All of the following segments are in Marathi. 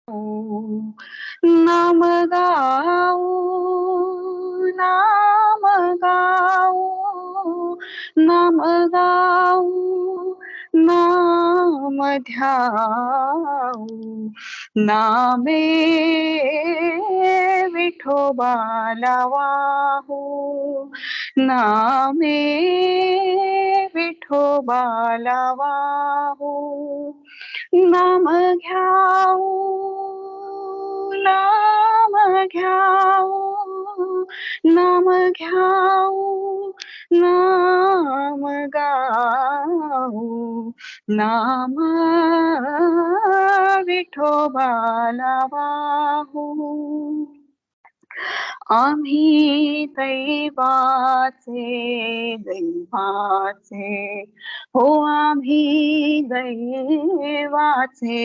नाम गाऊ नाम गाऊ नाम गाऊ नाम ध्याऊ नामे विठोबाला वाहू नामे विठोबाला वाहू नाम घ्याऊ नाम घ्याऊ नाम घ्याऊ नाम गाऊ नाम विठोबाला वाहू आम्ही दैवाचे हो आम्ही दैवाचे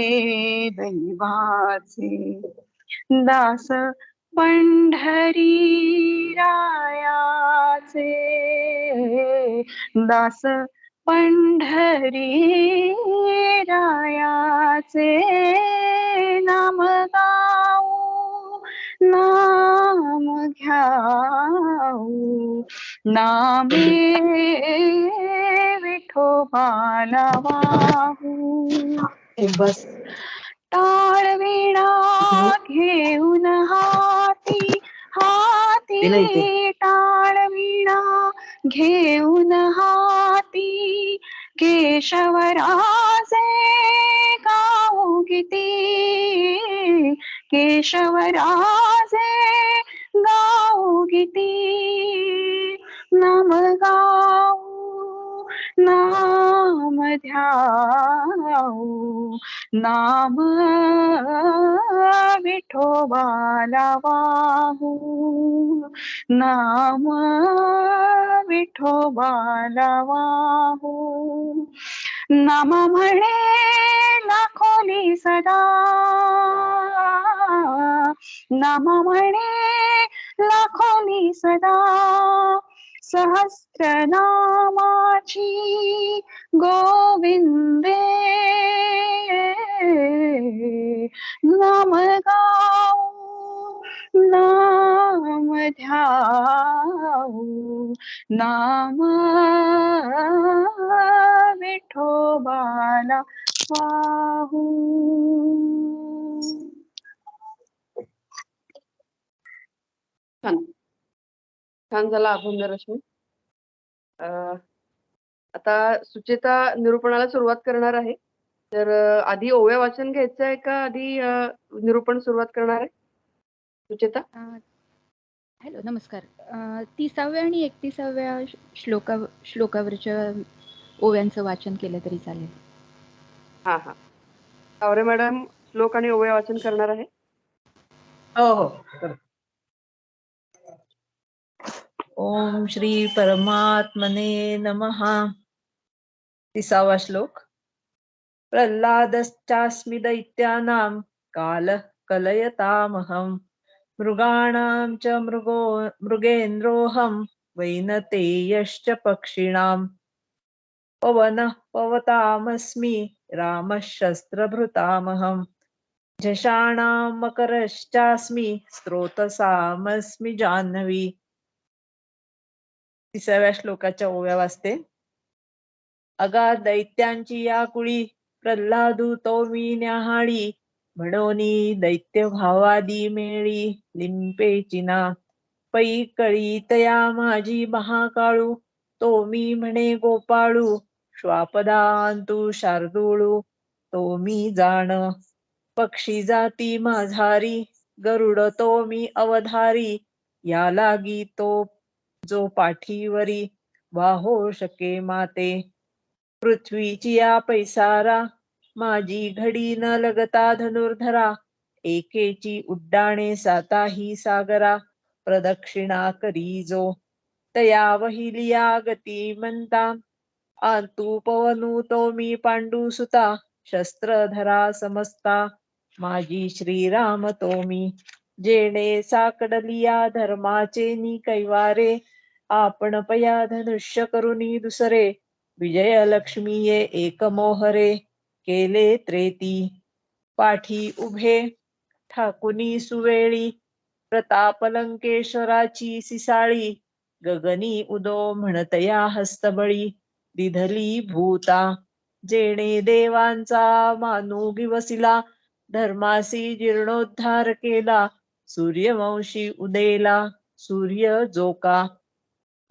दास पंढरी रायाचे दास पंढरी रायाचे नाम गाऊ नाम घ्याऊ नामे विठोबाला वाहू बस टाळ विणा घेऊन हाती टाळ विणा घेऊन हाती केशवराजे गाऊ गीती केशवराजे गाऊ गीती नाम गाऊ नाम ध्याऊ नाम विठोबाला वाहू नाम विठोबाला वाहू नाम म्हणे लाखोली सदा नाम म्हणे लाखोली सदा सहस्र नामाची गोविंदे नाम गाऊ नाम ध्याऊ नाम विठोबाला वाहू. छान झाला अभंग रश्मी. आता सुचेता निरूपणाला सुरुवात करणार आहे. तर आधी ओव्या वाचन घ्यायचं आहे का आधी निरूपण सुरुवात करणार आहे सुचेता? हॅलो, नमस्कार. 30व्या आणि 31व्या श्लोकावरच्या ओव्यांचं वाचन केलं तरी चालेल. हा. तावरे मॅडम श्लोक आणि ओव्या वाचन करणार आहे. हो. ओम श्री परमात्मने नमः. 30वा श्लोक. प्रल्हादश्चास्मि दैत्यानां कालः कलयतामहं मृगाणां च मृगेन्द्रोऽहं वैनतेयश्च पक्षिणां पवनः पवतामस्मि रामः शस्त्रभृतामहं झषाणां मकरश्चास्मि स्रोतसामस्मि जाह्नवी. 30व्या श्लोकाच्या ओव्या वाचते. अगा दैत्यांची या कुळी प्रल्हादू तो मी न्याहाळी म्हणोनी दैत्य भावादी मेळी लिंपेचिना पै कळी तया माझी महाकाळू तो मी म्हणे गोपाळू श्वापदांतू शार्दूळू तो मी जाण पक्षी जाती माझारी गरुड तो मी अवधारी या लागी तो जो पाठीवरी वाहो शके माते पृथ्वीची या पैसारा माझी घडी न लगता धनुर्धरा एकेची उड्डाणे साताही सागरा प्रदक्षिणा करी जो तया वहिलिया गती म्हणता आंतू पवनू तो मी पांडू सुता शस्त्रधरा समजता माझी श्रीराम तो मी जेणे साकडलिया धर्माचे नि कैवारे आपण पया धनुष्य करुनी दुसरे विजयलक्ष्मी ये एकमोहरे केले त्रेती पाठी उभे ठाकुनी सुवेळी प्रताप लंकेश्वराची सिसाळी गगनी उदो म्हणतया हस्तबळी दिधली भूता जेणे देवांचा मानुगी वसिला धर्मासी जीर्णोद्धार केला सूर्यवंशी उदेला सूर्य जोका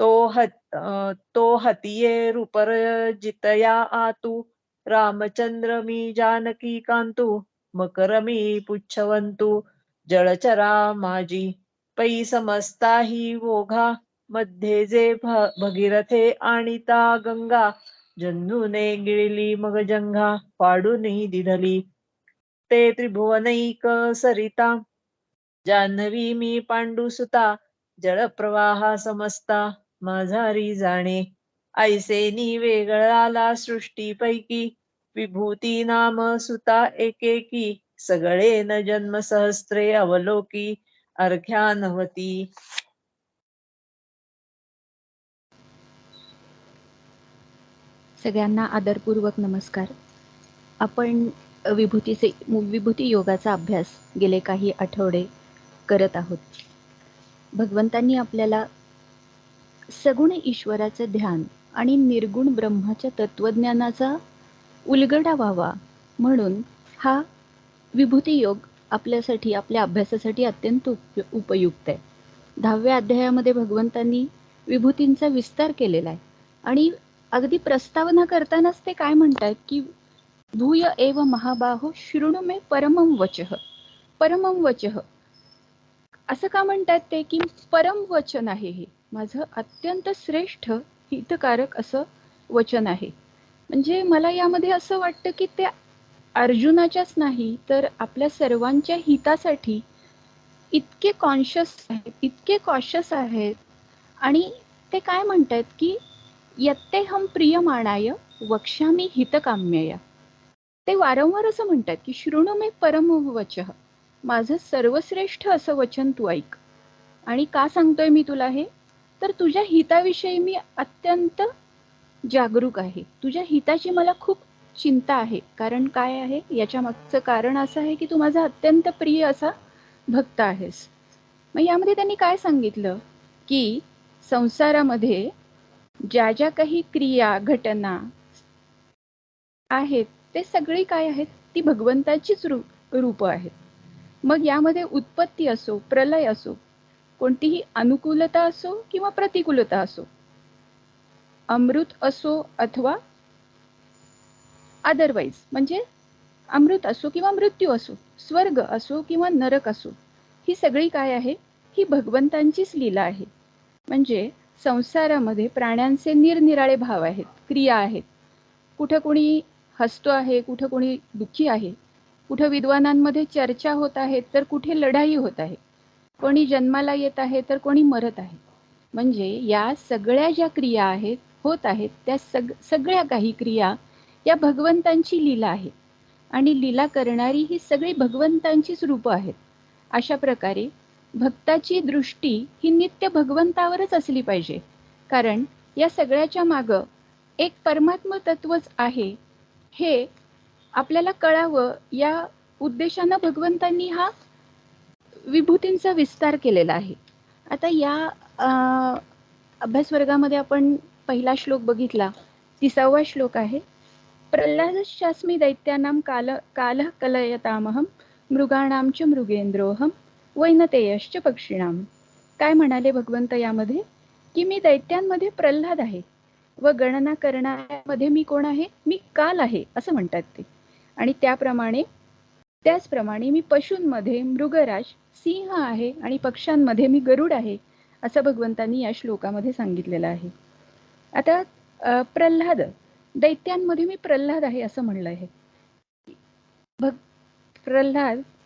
तो हतिये रूपर जितया आतू रामचंद्र मी जानकी कांतू मकर मी पुच्छवंतू जळचरा माझी पै समजता ही ओघा मध्ये जे भगीरथे आणिता गंगा जन्नुने गिळली मग जंघा पाडूनी दिधली ते त्रिभुवनैक सरिता जान्हवी मी पांडुसुता जळप्रवाहा समजता माझारी जाणे ऐसेनी वेगळाला सृष्टीपैकी विभूती नाम सुता एकेकी सगळे न जन्म सहस्त्रे अवलोकी अर्घ्यानवती. सगळ्यांना आदरपूर्वक नमस्कार. आपण विभूती योगाचा अभ्यास गेले काही आठवडे करत आहोत. भगवंतांनी आपल्याला सगुण ईश्वराचं ध्यान आणि निर्गुण ब्रह्माच्या तत्वज्ञानाचा उलगडा व्हावा म्हणून हा विभूती योग आपल्यासाठी, आपल्या अभ्यासासाठी अत्यंत उपयुक्त आहे. 10व्या अध्यायामध्ये भगवंतांनी विभूतींचा विस्तार केलेला आहे आणि अगदी प्रस्तावना करतानाच ते काय म्हणतात की भूय एव महाबाहो शृणु मे परमं वचः. परमं वचः असं का म्हणतात ते की परम वचन आहे, हे माझं अत्यंत श्रेष्ठ हितकारक असं वचन आहे. म्हणजे मला यामध्ये असं वाटतं की ते अर्जुनाच्याच नाही तर आपल्या सर्वांच्या हितासाठी इतके कॉन्शियस आहेत, इतके कॉशियस आहेत. आणि ते काय म्हणतात की यत्तेहं प्रियमाणाय वक्ष्यामि हितकाम्यया. ते वारंवार असं म्हणतात की शृणु मे परम वचः, माझं सर्वश्रेष्ठ असं वचन तू ऐक. आणि का सांगतोय मी तुला हे, तर तुझ्या हिताविषयी मी अत्यंत जागरूक आहे, तुझ्या हिताची मला खूप चिंता आहे. कारण काय आहे, याच्या मागचं कारण असं आहे की तू माझा अत्यंत प्रिय असा भक्त आहेस. मग यामध्ये त्यांनी काय सांगितलं की संसारामध्ये ज्या ज्या काही क्रिया घटना आहेत ते सगळी काय आहेत, ती भगवंताचीच रूप आहेत. मग यामध्ये उत्पत्ती असो, प्रलय असो, कोणतीही अनुकूलता असो किंवा प्रतिकूलता असो, अमृत असो अथवा अदरवाईज, म्हणजे अमृत असो किंवा मृत्यू असो, स्वर्ग असो किंवा नरक असो, ही सगळी काय आहे, ही भगवंतांचीच लीला आहे. म्हणजे संसारामध्ये प्राण्यांचे निरनिराळे भाव आहेत, क्रिया आहेत. कुठं कोणी हसतो आहे, कुठं कोणी दुःखी आहे, कुठं विद्वानांमध्ये चर्चा होत आहे तर कुठे लढाई होत आहे, कोणी जन्माला येत आहे तर कोणी मरत आहे. म्हणजे या सगळ्या ज्या क्रिया आहेत, होत आहेत, त्या सगळ्या काही क्रिया या भगवंतांची लीला आहे आणि लीला करणारी ही सगळी भगवंतांचीच रूपं आहेत. अशा प्रकारे भक्ताची दृष्टी ही नित्य भगवंतावरच असली पाहिजे. कारण या सगळ्याच्या मागं एक परमात्म तत्वच आहे हे आपल्याला कळावं, या उद्देशानं भगवंतांनी हा विभूतींचा विस्तार केलेला आहे. आता या अभ्यास वर्गामध्ये आपण पहिला श्लोक बघितला, 30वा श्लोक आहे. प्रल्हादश्चास्मि दैत्यानां कालः कलयतामहं मृगाणां च मृगेंद्रोऽहं वैनतेयश्च पक्षिणां. काय म्हणाले भगवंत यामध्ये की मी दैत्यांमध्ये प्रल्हाद आहे व गणना करण्यामध्ये मी कोण आहे, मी काल आहे असं म्हणतात ते. आणि त्याचप्रमाणे मी पशूंमध्ये मृगराज सिंह आहे आणि पक्ष्यांमध्ये मी गरुड आहे असं भगवंतांनी या श्लोकामध्ये सांगितलेलं आहे. आता प्रल्हाद, दैत्यांमध्ये मी प्रल्हाद आहे असं म्हणलं आहे.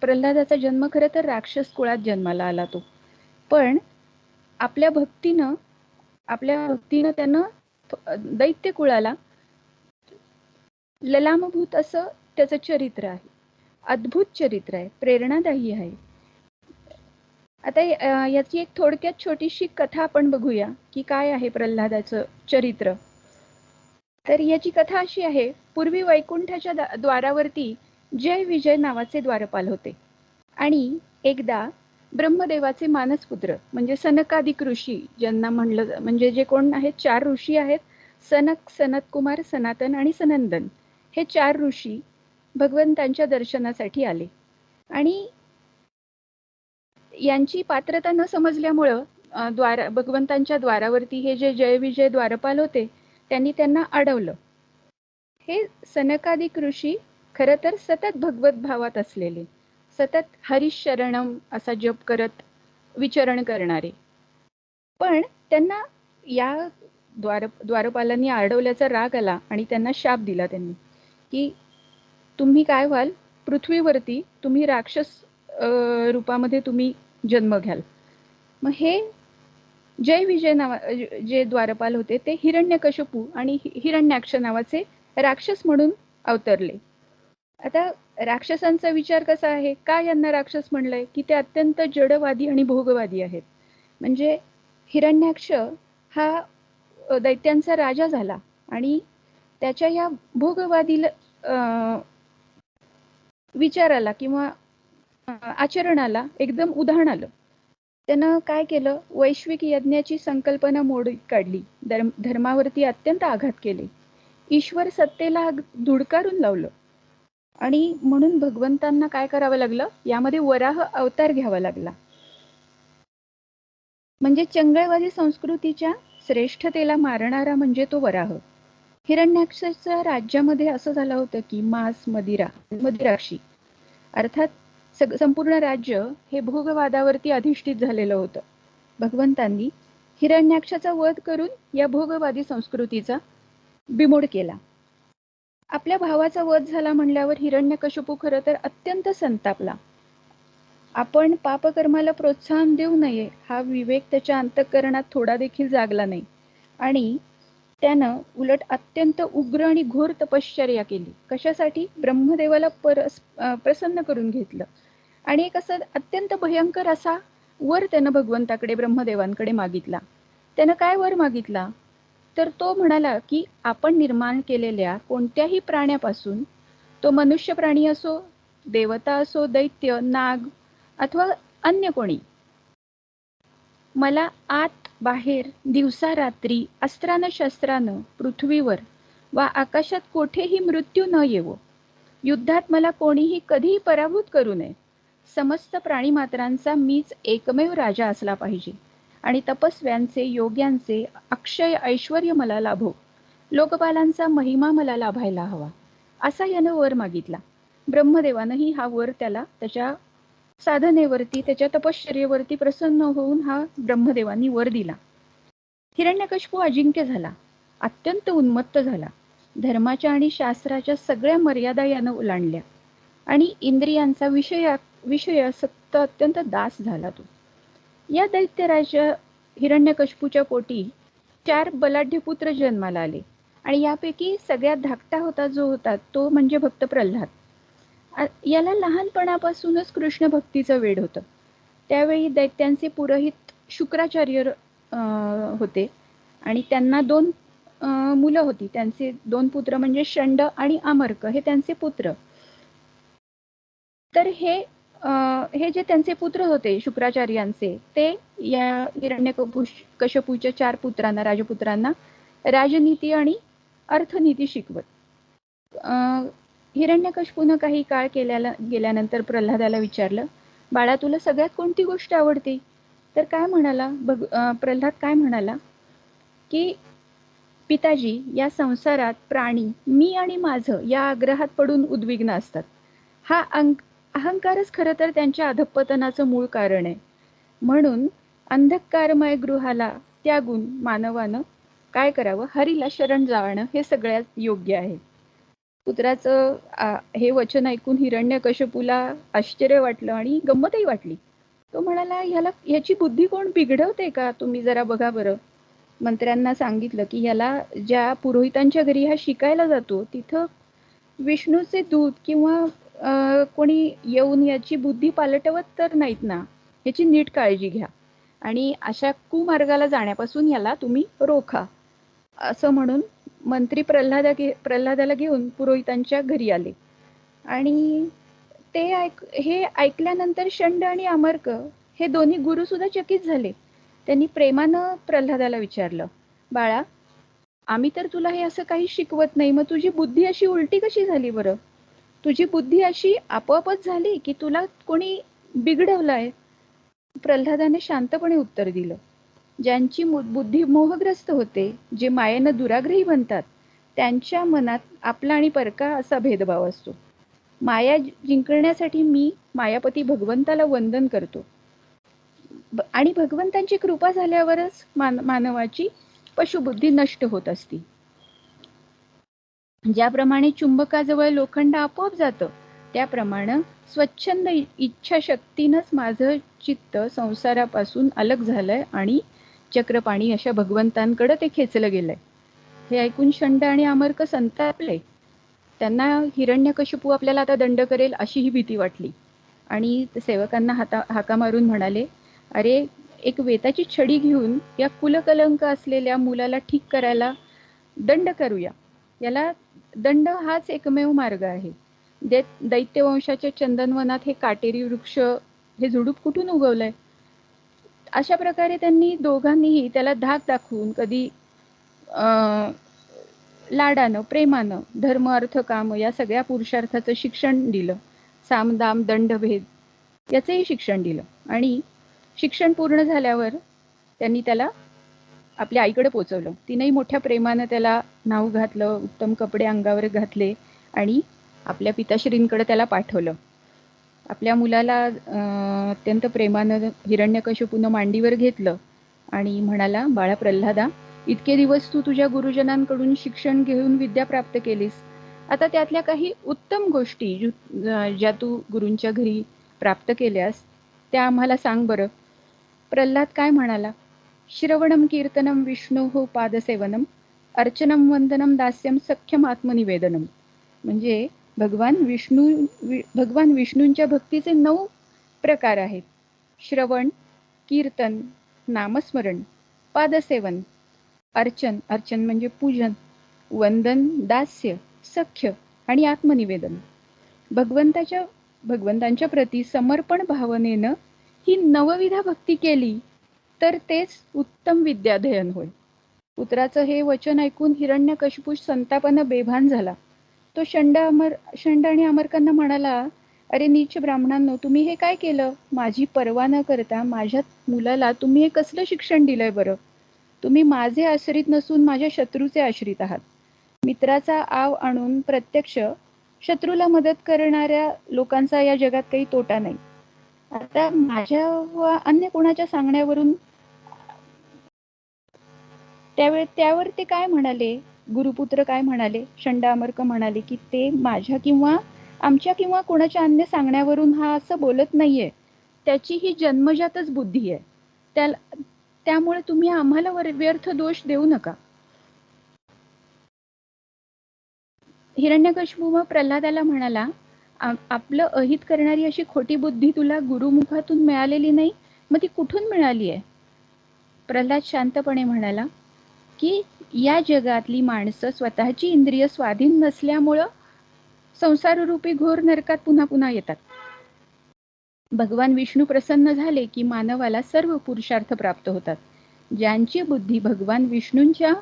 प्रल्हादाचा जन्म खरं तर राक्षस कुळात जन्माला आला तो, पण आपल्या भक्तीनं त्यानं दैत्य कुळाला ललामभूत असं त्याचं चरित्र आहे, अद्भुत चरित्र आहे, प्रेरणादायी आहे. आता याची एक थोडक्यात छोटीशी कथा आपण बघूया की काय आहे प्रल्हादाचं चरित्र. तर याची कथा अशी आहे, पूर्वी वैकुंठाच्या द्वारावरती जय विजय नावाचे द्वारपाल होते आणि एकदा ब्रह्मदेवाचे मानसपुत्र म्हणजे सनकादिक ऋषी, ज्यांना म्हणलं म्हणजे जे कोण आहेत 4 ऋषी आहेत, सनक, सनतकुमार, सनातन आणि सनंदन, हे 4 ऋषी भगवंतांच्या दर्शनासाठी आले. आणि यांची पात्रता न समजल्यामुळं भगवंतांच्या द्वारावरती हे जे जय विजय द्वारपाल होते त्यांनी त्यांना अडवलं. हे सनकादिक ऋषी खरं तर सतत भगवत भावात असलेले, सतत हरिशरणम असा जप करत विचरण करणारे, पण त्यांना या द्वारपालांनी अडवल्याचा राग आला आणि त्यांना शाप दिला त्यांनी की तुम्ही काय व्हाल, पृथ्वीवरती तुम्ही राक्षस रूपामध्ये तुम्ही जन्म घ्याल. मग हे जय विजय जे द्वारपाल होते ते हिरण्यकशिपू आणि हिरण्याक्ष नावाचे राक्षस म्हणून अवतरले. आता राक्षसांचा विचार कसा आहे, का यांना राक्षस म्हणलंय, की ते अत्यंत जडवादी आणि भोगवादी आहेत. म्हणजे हिरण्याक्ष हा दैत्यांचा राजा झाला आणि त्याच्या या भोगवादी विचाराला किंवा आचरणाला एकदम उधाण आलं. त्यानं काय केलं, वैश्विक यज्ञाची संकल्पना मोडीत काढली, धर्मावरती अत्यंत आघात केले, ईश्वर सत्तेला धुडकारून लावलं. आणि म्हणून भगवंतांना काय करावं लागलं, यामध्ये वराह अवतार घ्यावा लागला. म्हणजे चंगळवादी संस्कृतीच्या श्रेष्ठतेला मारणारा म्हणजे तो वराह. हिरण्याक्षाच्या राज्यामध्ये असं झालं होतं की मांस, मदिराक्षी अर्थात संपूर्ण राज्य हे भोगवादावरती अधिष्ठित झालेलं होतं. भगवंतांनी हिरण्याक्षाचा वध करून या भोगवादी संस्कृतीचा बिमोड केला. आपल्या भावाचा वध झाला म्हणल्यावर हिरण्यकशिपू खरं तर अत्यंत संतापला. आपण पापकर्माला प्रोत्साहन देऊ नये हा विवेक त्याच्या अंतःकरणात थोडा देखील जागला नाही आणि त्यानं उलट अत्यंत उग्र आणि घोर तपश्चर्या केली. कशासाठी? ब्रह्मदेवाला प्रसन्न करून घेतलं आणि एक असं अत्यंत भयंकर असा वर त्यानं भगवंताकडे, ब्रह्मदेवांकडे मागितला. त्यानं काय वर मागितला, तर तो म्हणाला की आपण निर्माण केलेल्या कोणत्याही प्राण्यापासून, तो मनुष्य प्राणी असो, देवता असो, दैत्य, नाग अथवा अन्य कोणी, मला आत बाहेर, दिवसा रात्री, अस्त्रानं शस्त्रानं पृथ्वीवर वा आकाशात कोठेही मृत्यू न येवो, युद्धात मला कोणीही कधीही पराभूत करू नये, समस्त प्राणीमात्रांचा मीच एकमेव राजा असला पाहिजे आणि तपस्व्यांचे, योग्यांचे अक्षय ऐश्वर्य मला लाभो, लोकपालांचा महिमा मला लाभायला हवा, असा यानं वर मागितला. ब्रह्मदेवानंही हा वर त्याला त्याच्या साधनेवरती, त्याच्या तपश्चर्येवरती प्रसन्न होऊन हा ब्रह्मदेवांनी वर दिला. हिरण्यकशिपू अजिंक्य झाला, अत्यंत उन्मत्त झाला, धर्माच्या आणि शास्त्राच्या सगळ्या मर्यादा यानं ओलांडल्या आणि इंद्रियांचा विषयासक्त अत्यंत दास झाला तो. या दैत्यराजा हिरण्यकशिपूच्या पोटी 4 बलाढ्य पुत्र जन्माला आले आणि यापैकी सगळ्यात धाकटा होता जो होता तो म्हणजे भक्त प्रल्हाद. याला लहानपणापासूनच कृष्ण भक्तीचं वेड होतं. त्यावेळी दैत्यांचे पुरोहित शुक्राचार्य होते आणि त्यांना 2 मुलं होती. त्यांचे 2 पुत्र म्हणजे षंड आणि अमर्क हे त्यांचे पुत्र. तर हे जे त्यांचे पुत्र होते शुक्राचार्यांचे, ते या हिरण्यकशिपूच्या 4 पुत्रांना, राजपुत्रांना राजनीती आणि अर्थनीती शिकवत. हिरण्यकशिपूनं काही काळ गेल्यानंतर प्रल्हादाला विचारलं, बाळा तुला सगळ्यात कोणती गोष्ट आवडते? तर काय म्हणाला प्रल्हाद काय म्हणाला की पिताजी, या संसारात प्राणी मी आणि माझं या आग्रहात पडून उद्विग्न असतात. हा अहंकारच खरं तर त्यांच्या अधःपतनाचं मूळ कारण आहे. म्हणून अंधकारमय गृहाला त्यागून मानवानं काय करावं, हरीला शरण जाणं हे सगळ्यात योग्य आहे. पुत्राचं हे वचन ऐकून हिरण्यकशिपूला आश्चर्य वाटलं आणि गंमतही वाटली. तो म्हणाला, ह्याची बुद्धी कोण बिघडवते का? तुम्ही जरा बघा बरं. मंत्र्यांना सांगितलं की ह्याला ज्या पुरोहितांच्या घरी हा शिकायला जातो तिथं विष्णूचे दूत किंवा कोणी येऊन याची बुद्धी पालटवत तर नाहीत ना, याची नीट काळजी घ्या आणि अशा कुमार्गाला जाण्यापासून याला तुम्ही रोखा, असं म्हणून मंत्री प्रल्हादाला घेऊन पुरोहितांच्या घरी आले आणि हे ऐकल्यानंतर शंड आणि अमर्क हे दोन्ही गुरु सुद्धा चकित झाले. त्यांनी प्रेमानं प्रल्हादाला विचारलं, बाळा, आम्ही तर तुला हे असं काही शिकवत नाही, मग तुझी बुद्धी अशी उलटी कशी झाली बरं? तुझी बुद्धी अशी आपोआपच झाली की तुला कोणी बिघडवलंय? प्रल्हादाने शांतपणे उत्तर दिलं, ज्यांची बुद्धी मोहग्रस्त होते, जे मायेनं दुराग्रही बनतात, त्यांच्या मनात आपला आणि परका असा भेदभाव असतो. माया जिंकण्यासाठी मी मायापती भगवंताला वंदन करतो आणि भगवंतांची कृपा झाल्यावरच मानवाची पशुबुद्धी नष्ट होत असती. ज्याप्रमाणे चुंबकाजवळ लोखंड आपोआप जातं, त्याप्रमाणे स्वच्छंद इच्छाशक्तीनंच माझं चित्त संसारापासून अलग झालंय आणि चक्रपाणी अशा भगवंतांकडे ते खेचलं गेलंय. हे ऐकून शंड आणि अमर्क संतापले. त्यांना हिरण्यकशिपू आपल्याला आता दंड करेल अशी ही भीती वाटली आणि सेवकांना हाका मारून म्हणाले, अरे, एक वेताची छडी घेऊन या कुलकलंक असलेल्या मुलाला ठीक करायला दंड करूया. याला दंड हाच एकमेव मार्ग आहे. दैत्यवंशाच्या चंदनवनात हे काटेरी वृक्ष, हे झुडूप कुठून उगवलंय? अशा प्रकारे त्यांनी दोघांनीही त्याला धाक दाखवून कधी लाडानं, प्रेमानं धर्म, अर्थ, काम या सगळ्या पुरुषार्थाचं शिक्षण दिलं. साम, दाम, दंड, भेद याचंही शिक्षण दिलं आणि शिक्षण पूर्ण झाल्यावर त्यांनी त्याला आपल्या आईकडे पोचवलं. तिनेही मोठ्या प्रेमानं त्याला नाव घातलं, उत्तम कपडे अंगावर घातले आणि आपल्या पिताश्रींकडे त्याला पाठवलं. आपल्या मुलाला अत्यंत प्रेमानं हिरण्यकशिपूनं मांडीवर घेतलं आणि म्हणाला, बाळा प्रल्हादा, इतके दिवस तू तुझ्या गुरुजनांकडून शिक्षण घेऊन विद्या प्राप्त केलीस. आता त्यातल्या काही उत्तम गोष्टी ज्या तू गुरूंच्या घरी प्राप्त केल्यास त्या आम्हाला सांग बरं. प्रल्हाद काय म्हणाला? श्रवणम कीर्तनम विष्णोः पादसेवनम अर्चनम वंदनम दास्यम सख्यम आत्मनिवेदनम. म्हणजे भगवान विष्णूंच्या भक्तीचे 9 प्रकार आहेत. श्रवण, कीर्तन, नामस्मरण, पादसेवन, अर्चन म्हणजे पूजन, वंदन, दास्य, सख्य आणि आत्मनिवेदन. भगवंतांच्या प्रती समर्पण भावनेनं ही 9विध भक्ती केली तर तेच उत्तम विद्याध्ययन होय. पुत्राचं हे वचन ऐकून हिरण्यकशिपू संतापानं बेभान झाला. तो शंड आणि अमर्कांना म्हणाला, अरे नीच ब्राह्मणांनो, तुम्ही हे काय केलं? माझी पर्वा न करता माझ्या मुलाला तुम्ही हे कसलं शिक्षण दिलंय बरं? तुम्ही माझे आश्रित नसून माझ्या शत्रूचे आश्रित आहात. मित्राचा आव आणून प्रत्यक्ष शत्रूला मदत करणाऱ्या लोकांचा या जगात काही तोटा नाही. आता माझ्या व अन्य कोणाच्या सांगण्यावरून त्यावर ते काय म्हणाले? गुरुपुत्र काय म्हणाले? शंड अमर्क म्हणाले की ते माझ्या किंवा आमच्या किंवा कोणाच्या अन्य सांगण्यावरून हा असं बोलत नाहीये. त्याची ही जन्मजातच बुद्धी आहे. त्यामुळे तुम्ही आम्हाला व्यर्थ दोष देऊ नका. हिरण्यकशिपू मग प्रल्हादाला म्हणाला, आपलं अहित करणारी अशी खोटी बुद्धी तुला गुरुमुखातून मिळालेली नाही, मग ती कुठून मिळाली आहे? प्रल्हाद शांतपणे म्हणाला की या जगातली माणसं स्वतःची इंद्रिय स्वाधीन नसल्यामुळं संसाररूपी घोर नरकात पुन्हा पुन्हा येतात. भगवान विष्णू प्रसन्न झाले की मानवाला सर्व पुरुषार्थ प्राप्त होतात. ज्यांची बुद्धी भगवान विष्णूंच्या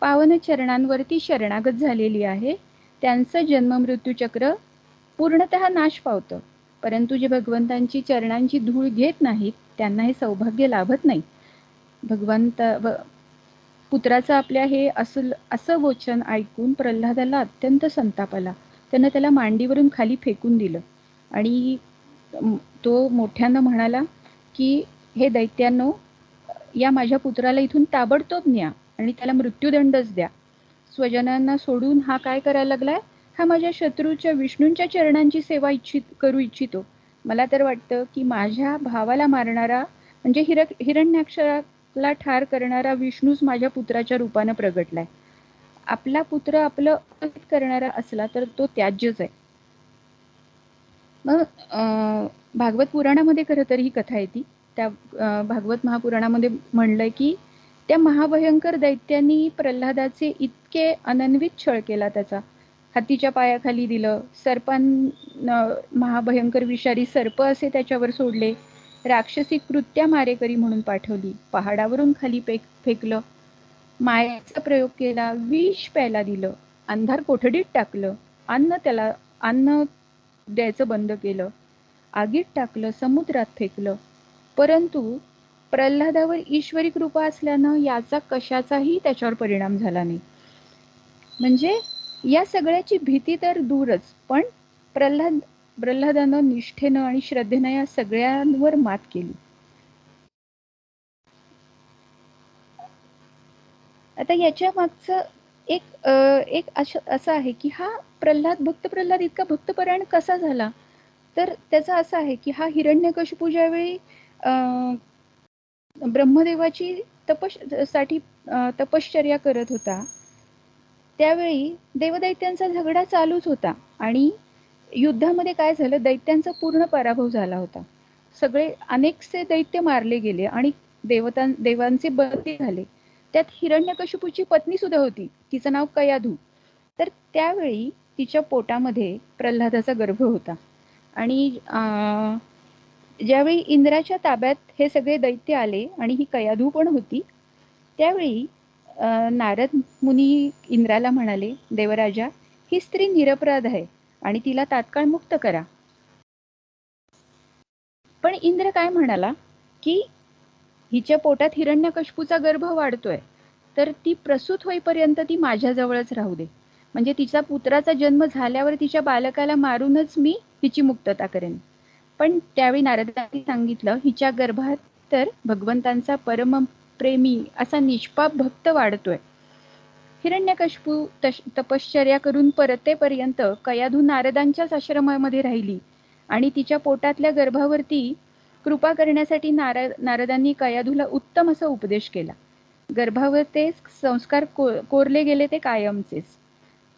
पावन चरणांवरती शरणागत झालेली आहे, त्यांचं जन्ममृत्यू चक्र पूर्णतः नाश पावतं. परंतु जे भगवंतांची चरणांची धूळ घेत नाहीत, त्यांना हे सौभाग्य लाभत नाही. पुत्राचं आपल्या हे असं वचन ऐकून प्रल्हादाला अत्यंत संताप आला. त्यानं त्याला मांडीवरून खाली फेकून दिलं आणि तो मोठ्यानं म्हणाला की हे दैत्यांनो, या माझ्या पुत्राला इथून ताबडतोब न्या आणि त्याला मृत्यूदंडच द्या. स्वजनांना सोडून हा काय करायला लागलाय? हा माझ्या शत्रूच्या विष्णूंच्या चरणांची सेवा करू इच्छितो. मला तर वाटतं की माझ्या भावाला मारणारा म्हणजे हिरण्याक्षराला ठार करणारा विष्णूच माझ्या पुत्राच्या रूपानं प्रगटलाय. आपला पुत्र आपलं अहित करणारा असला तर तो त्याज्यच आहे. मग भागवत पुराणामध्ये खरं तर ही कथा येते. त्या भागवत महापुराणामध्ये म्हणलंय की त्या महाभयंकर दैत्यांनी प्रल्हादाचे इतके अनन्वित छळ केला त्याचा हत्तीच्या पायाखाली दिलं, महाभयंकर विषारी सर्प असे त्याच्यावर सोडले, राक्षसी कृत्या मारेकरी म्हणून पाठवली, पहाडावरून खाली फेकलं, मायेचा प्रयोग केला, विष प्यायला दिलं, अंधार कोठडीत टाकलं, अन्न द्यायचं बंद केलं, आगीत टाकलं, समुद्रात फेकलं. परंतु प्रल्हादावर ईश्वरी कृपा असल्यानं याचा कशाचाही त्याच्यावर परिणाम झाला नाही. म्हणजे या सगळ्याची भीती तर दूरच, पण प्रल्हादानं निष्ठेनं आणि श्रद्धेनं या सगळ्यांवर मात केली. आता याच्या मागचं एक असं आहे की हा भक्त प्रल्हाद इतका भक्तपरायण कसा झाला, तर त्याचं असं आहे की हा हिरण्यकशिपू ज्यावेळी ब्रह्मदेवाची तपश्चर्या करत होता, त्यावेळी देवदैत्यांचा झगडा चालूच होता आणि युद्धामध्ये काय झालं, दैत्यांचा पूर्ण पराभव झाला होता. अनेकसे दैत्य मारले गेले आणि देवांचे बळी झाले. त्यात हिरण्यकशिपूची पत्नी सुद्धा होती, तिचं नाव कयाधू. तर त्यावेळी तिच्या पोटामध्ये प्रल्हादाचा गर्भ होता आणि ज्यावेळी इंद्राच्या ताब्यात हे सगळे दैत्य आले आणि ही कयाधू पण होती, त्यावेळी नारद मुनी इंद्राला म्हणाले, देवराजा, ही स्त्री निरपराध आहे आणि तिला तात्काळ मुक्त करा. पण इंद्र काय म्हणाला की हिच्या पोटात हिरण्यकशिपूचा गर्भ वाढतोय, तर ती प्रसूत होईपर्यंत ती माझ्याजवळच राहू दे. म्हणजे तिचा पुत्राचा जन्म झाल्यावर तिच्या बालकाला मारूनच मी हिची मुक्तता करेन. पण त्यावेळी नारदांनी सांगितलं, हिच्या गर्भात तर भगवंतांचा परमप्रेमी असा निष्पाप भक्त वाढतोय. हिरण्यकशिपू तपश्चर्या करून परतेपर्यंत कयाधू नारदांच्याच आश्रमामध्ये राहिली आणि तिच्या पोटातल्या गर्भावरती कृपा करण्यासाठी नारदांनी कयाधूला उत्तम असा उपदेश केला. गर्भावर ते संस्कार कोरले गेले ते कायमचेच.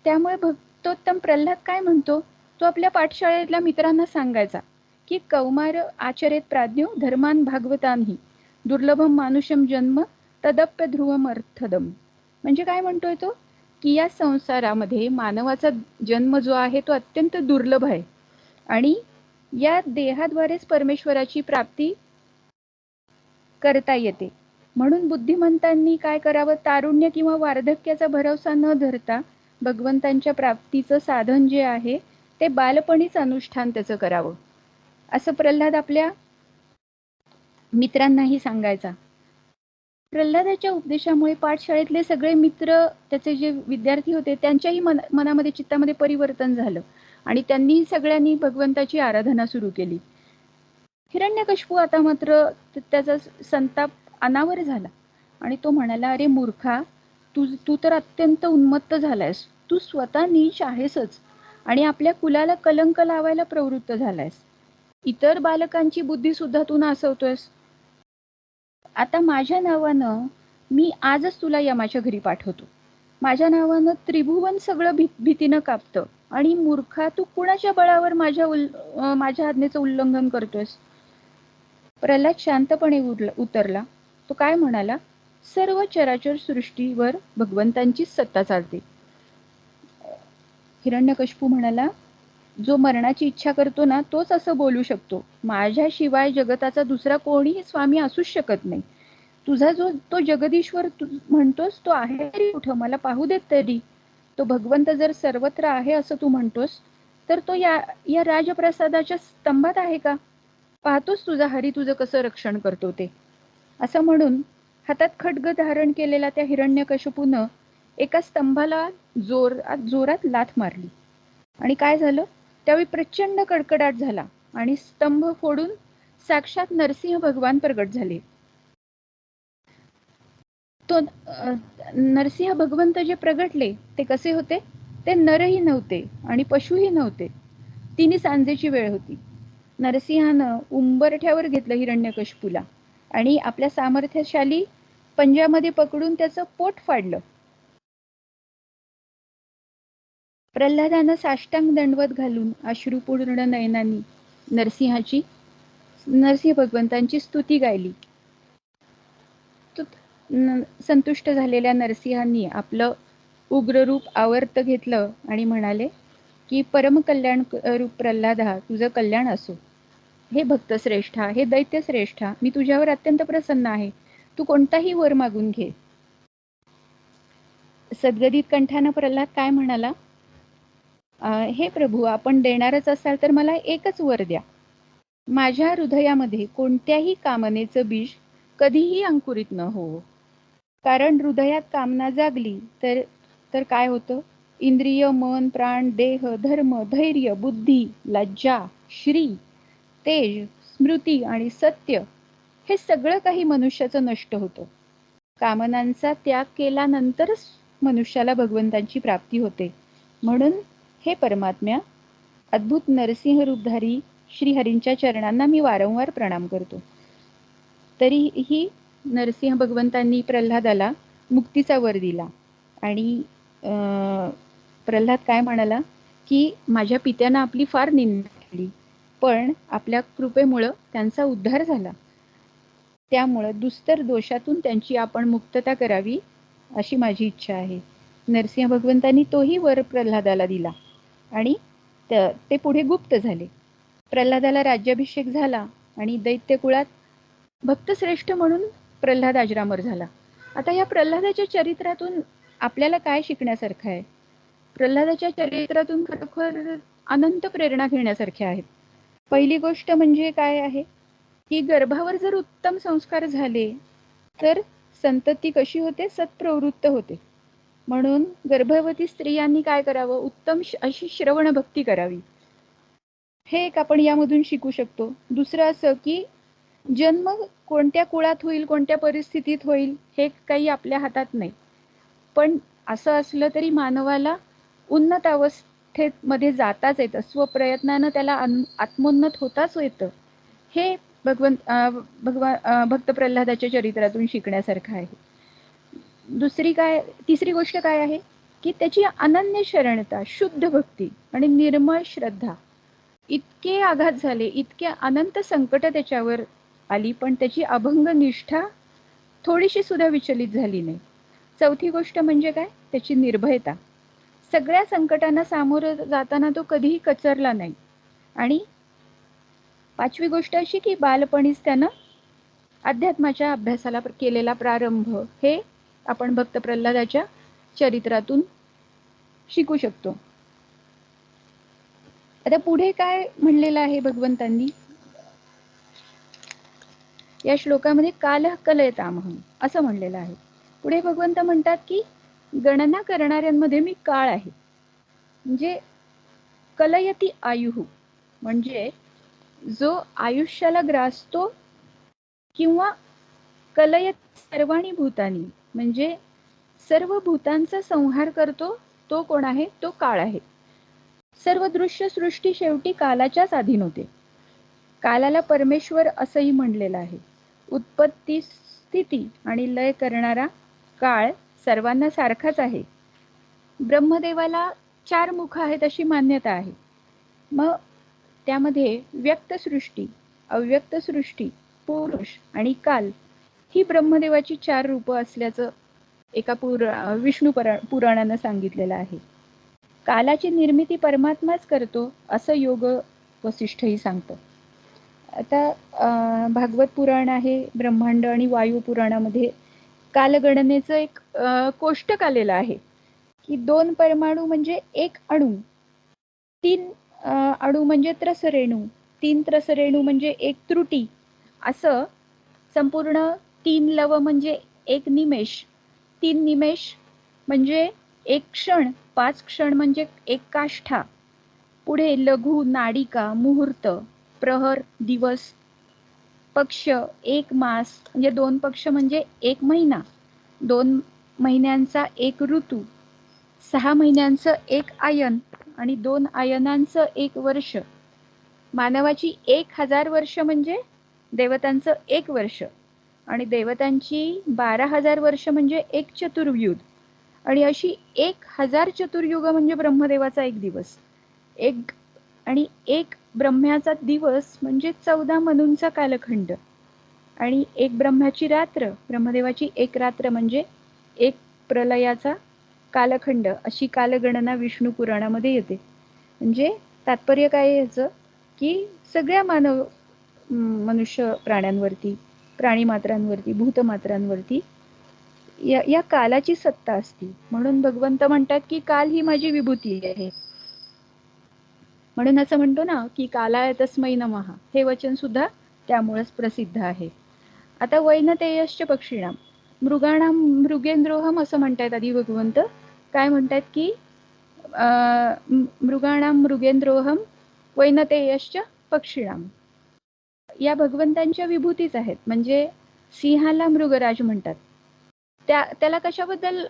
त्यामुळे भक्तोत्तम प्रल्हाद काय म्हणतो, तो आपल्या पाठशाळेतल्या मित्रांना सांगायचा की कौमार आचरेत प्राज्ञो धर्मान भागवतांही दुर्लभम मानुषम जन्म तदप्य ध्रुवम अर्थदम. म्हणजे काय म्हणतोय तो, की या संसारामध्ये मानवाचा जन्म जो आहे तो अत्यंत दुर्लभ आहे आणि या देहाद्वारेच परमेश्वराची प्राप्ती करता येते. म्हणून बुद्धिमंतांनी काय करावं, तारुण्य किंवा वार्धक्याचा भरवसा न धरता भगवंतांच्या प्राप्तीचं साधन जे आहे ते बालपणीच अनुष्ठान त्याचं करावं, असं प्रल्हाद आपल्या मित्रांनाही सांगायचा. प्रल्हादाच्या उपदेशामुळे पाठशाळेतले सगळे मित्र, त्याचे जे विद्यार्थी होते, त्यांच्याही मनामध्ये चित्तामध्ये परिवर्तन झालं आणि त्यांनी सगळ्यांनी भगवंताची आराधना सुरू केली. हिरण्यकशिपू आता मात्र त्याचा संताप अनावर झाला आणि तो म्हणाला, अरे मूर्खा, तू तर अत्यंत उन्मत्त झालायस. तू स्वतः नीच आहेसच आणि आपल्या कुलाला कलंक लावायला प्रवृत्त झालायस. इतर बालकांची बुद्धी सुद्धा तू नासवतोयस. आता माझ्या नावानं मी आजच तुला यमाच्या घरी पाठवतो. माझ्या नावानं त्रिभुवन सगळं भीतीनं कापतं आणि मूर्खा, तू कुणाच्या बळावर माझ्या आज्ञेचं उल्लंघन करतोयस. प्रल्हाद शांतपणे उतरला. तो काय म्हणाला, सर्व चराचर सृष्टीवर भगवंतांची सत्ता चालते. हिरण्यकशिपू म्हणाला, जो मरणाची इच्छा करतो ना, तोच असं बोलू शकतो. माझ्याशिवाय जगताचा दुसरा कोणीही स्वामी असूच शकत नाही. तुझा तो जगदीश्वर म्हणतोस, तो आहे तरी कुठं, मला पाहू देत तरी. तो भगवंत जर सर्वत्र आहे असं तू म्हणतोस, तर तो या राजप्रसादाच्या स्तंभात आहे का? पाहतोस तुझा हरी तुझं कसं रक्षण करतो ते. असं म्हणून हातात खड्ग धारण केलेला त्या हिरण्यकशिपूनं एका स्तंभाला जोरात लाथ मारली आणि काय झालं, त्यावेळी प्रचंड कडकडाट झाला आणि स्तंभ फोडून साक्षात नरसिंह भगवान प्रगट झाले. तो नरसिंह भगवंत जे प्रगटले ते कसे होते, ते नरही नव्हते आणि पशुही नव्हते. तिन्ही सांजेची वेळ होती. नरसिंहानं उंबरठ्यावर घेतलं हिरण्यकशिपूला आणि आपल्या सामर्थ्यशाली पंजामध्ये पकडून त्याचं पोट फाडलं. प्रल्हादानं साष्टांग दंडवत घालून अश्रुपूर्ण नयनांनी नरसिंह भगवंतांची स्तुती गायली. संतुष्ट झालेल्या नरसिंहांनी आपलं उग्ररूप आवर्त घेतलं आणि म्हणाले की परमकल्याण रूप प्रल्हादा, तुझं कल्याण असो. हे भक्तश्रेष्ठा, हे दैत्यश्रेष्ठा, मी तुझ्यावर अत्यंत प्रसन्न आहे. तू कोणताही वर मागून घे. सद्गदित कंठानं प्रल्हाद काय म्हणाला, हे प्रभू, आपण देणारच असाल तर मला एकच वर द्या. माझ्या हृदयामध्ये कोणत्याही कामनेचं बीज कधीही अंकुरित न हो. कारण हृदयात कामना जागली तर काय होतं, इंद्रिय, मन, प्राण, देह, धर्म, धैर्य, बुद्धी, लज्जा, श्री, तेज, स्मृती आणि सत्य हे सगळं काही मनुष्याचं नष्ट होतं. कामनांचा त्याग केल्यानंतरच मनुष्याला भगवंतांची प्राप्ती होते. म्हणून हे परमात्म्या, अद्भुत नरसिंह रूपधारी श्रीहरींच्या चरणांना मी वारंवार प्रणाम करतो. तरीही नरसिंह भगवंतांनी प्रल्हादाला मुक्तीचा वर दिला आणि प्रल्हाद काय म्हणाला की माझ्या पित्यानं आपली फार निंदा केली, पण आपल्या कृपेमुळं त्यांचा उद्धार झाला. त्यामुळं दुस्तर दोषातून त्यांची आपण मुक्तता करावी अशी माझी इच्छा आहे. नरसिंह भगवंतांनी तोही वर प्रल्हादाला दिला आणि ते पुढे गुप्त झाले. प्रल्हादाला राज्याभिषेक झाला आणि दैत्यकुळात भक्तश्रेष्ठ म्हणून प्रल्हाद अजरामर झाला. आता या प्रल्हादाच्या चरित्रातून आपल्याला काय शिकण्यासारखं आहे? प्रल्हादाच्या चरित्रातून खरोखर अनंत प्रेरणा घेण्यासारख्या आहेत. पहिली गोष्ट म्हणजे काय आहे की गर्भावर जर उत्तम संस्कार झाले तर संतती कशी होते, सत्प्रवृत्त होते. म्हणून गर्भवती स्त्रियांनी काय करावं, उत्तम अशी श्रवण भक्ती करावी. हे एक आपण यामधून शिकू शकतो. दुसरं असं की जन्म कोणत्या कुळात होईल, कोणत्या परिस्थितीत होईल हे काही आपल्या हातात नाही, पण असं असलं तरी मानवाला उन्नत अवस्थेमध्ये जाताच येतं, स्वप्रयत्नानं त्याला आत्मोन्नत होताच येतं. हे भक्त प्रल्हादाच्या चरित्रातून शिकण्यासारखं आहे. तिसरी गोष्ट काय आहे की त्याची अनन्य शरणता, शुद्ध भक्ती आणि निर्मळ श्रद्धा. इतके आघात झाले, इतके अनंत संकट त्याच्यावर आली, पण त्याची अभंग निष्ठा थोडीशी सुद्धा विचलित झाली नाही. चौथी गोष्ट म्हणजे काय, त्याची निर्भयता. सगळ्या संकटांना सामोरं जाताना तो कधीही कचरला नाही. आणि पाचवी गोष्ट अशी की बालपणीच त्यानं अध्यात्माच्या अभ्यासाला केलेला प्रारंभ हे आपण भक्त प्रल्हादाच्या चरित्रातून शिकू शकतो. आता पुढे काय म्हणलेलं आहे भगवंतांनी या श्लोकामध्ये, कालः कलयतामहं असं म्हणलेलं आहे. पुढे भगवंत म्हणतात की गणना करणाऱ्यांमध्ये मी काळ आहे. म्हणजे कलयती आयुः म्हणजे जो आयुष्याला ग्रासतो, किंवा कलयत सर्वाणी भूतानी म्हणजे सर्व भूतांचा संहार करतो, तो कोण आहे, तो काळ आहे. सर्व दृश्य सृष्टी शेवटी कालाच्याच अधीन होते. कालाला परमेश्वर असंही म्हणलेलं आहे. उत्पत्ती, स्थिती आणि लय करणारा काळ सर्वांना सारखाच आहे. ब्रह्मदेवाला 4 मुख आहेत अशी मान्यता आहे. मग त्यामध्ये व्यक्त सृष्टी, अव्यक्त सृष्टी, पुरुष आणि काल ही ब्रह्मदेवाची 4 रूपं असल्याचं एका विष्णू पुराणानं सांगितलेलं आहे. कालाची निर्मिती परमात्माच करतो असं योग वसिष्ठही सांगतं. आता भागवत पुराण आहे, ब्रह्मांड आणि वायू पुराणामध्ये कालगणनेचं एक कोष्टक आलेलं आहे की 2 परमाणू म्हणजे 1 अणू, 3 अणू म्हणजे त्रसरेणू, 3 त्रसरेणू म्हणजे 1 त्रुटी, असं संपूर्ण 3 लव म्हणजे 1 निमेष, 3 निमेष म्हणजे 1 क्षण, 5 क्षण म्हणजे 1 काष्ठा. पुढे लघु, नाडिका, मुहूर्त, प्रहर, दिवस, पक्ष, 1 मास म्हणजे 2 पक्ष म्हणजे 1 महिना, 2 महिन्यांचा 1 ऋतू, 6 महिन्यांचं 1 आयन आणि 2 आयनांचं 1 वर्ष. मानवाची 1000 वर्ष म्हणजे देवतांचं 1 वर्ष आणि देवतांची 12,000 वर्ष म्हणजे 1 चतुर्युग आणि अशी 1000 चतुर्युग म्हणजे ब्रह्मदेवाचा 1 दिवस. आणि 1 ब्रह्म्याचा दिवस म्हणजे 14 मनूंचा कालखंड आणि 1 ब्रह्म्याची रात्र, ब्रह्मदेवाची 1 रात्र म्हणजे 1 प्रलयाचा कालखंड अशी कालगणना विष्णू पुराणामध्ये येते. म्हणजे तात्पर्य काय आहे याचं, की सगळ्या मनुष्य प्राण्यांवरती, प्राणीमात्रांवरती, भूतमात्रांवरती या कालाची सत्ता असते. म्हणून भगवंत म्हणतात की काल ही माझी विभूती आहे. म्हणून असं म्हणतो ना की कालाय तस्मै नमः, हे वचन सुद्धा त्यामुळेच प्रसिद्ध आहे. आता वैनतेयश्च पक्षिणाम, मृगाणाम मृगेंद्रोहम असं म्हणतात आधी भगवंत. काय म्हणतात की मृगाणाम मृगेंद्रोहम वैनतेयश्च पक्षिणाम, या भगवंतांच्या विभूतीच आहेत. म्हणजे सिंहाला मृगराज म्हणतात. त्याला कशाबद्दल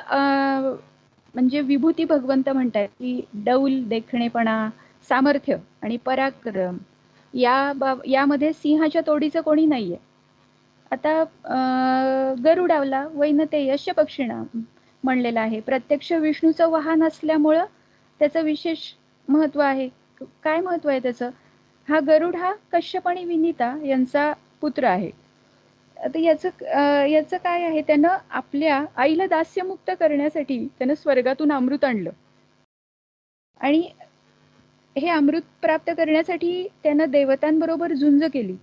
म्हणजे विभूती भगवंत म्हणतात की डौल, देखणेपणा, सामर्थ्य आणि पराक्रम यामध्ये सिंहाच्या तोडीचं कोणी नाहीये. आता गरुडावला वैनतेयश्च पक्षिणाम म्हणलेलं आहे. प्रत्यक्ष विष्णूचं वाहन असल्यामुळं त्याचं विशेष महत्व आहे. काय महत्व आहे त्याचं? हा गरुड हा कश्यप आणि विनीता यांचा पुत्र आहे. आता याचं काय आहे, त्यानं आपल्या आईला दास्यमुक्त करण्यासाठी त्यानं स्वर्गातून अमृत आणलं आणि हे अमृत प्राप्त करण्यासाठी त्यानं देवतांबरोबर झुंज केली.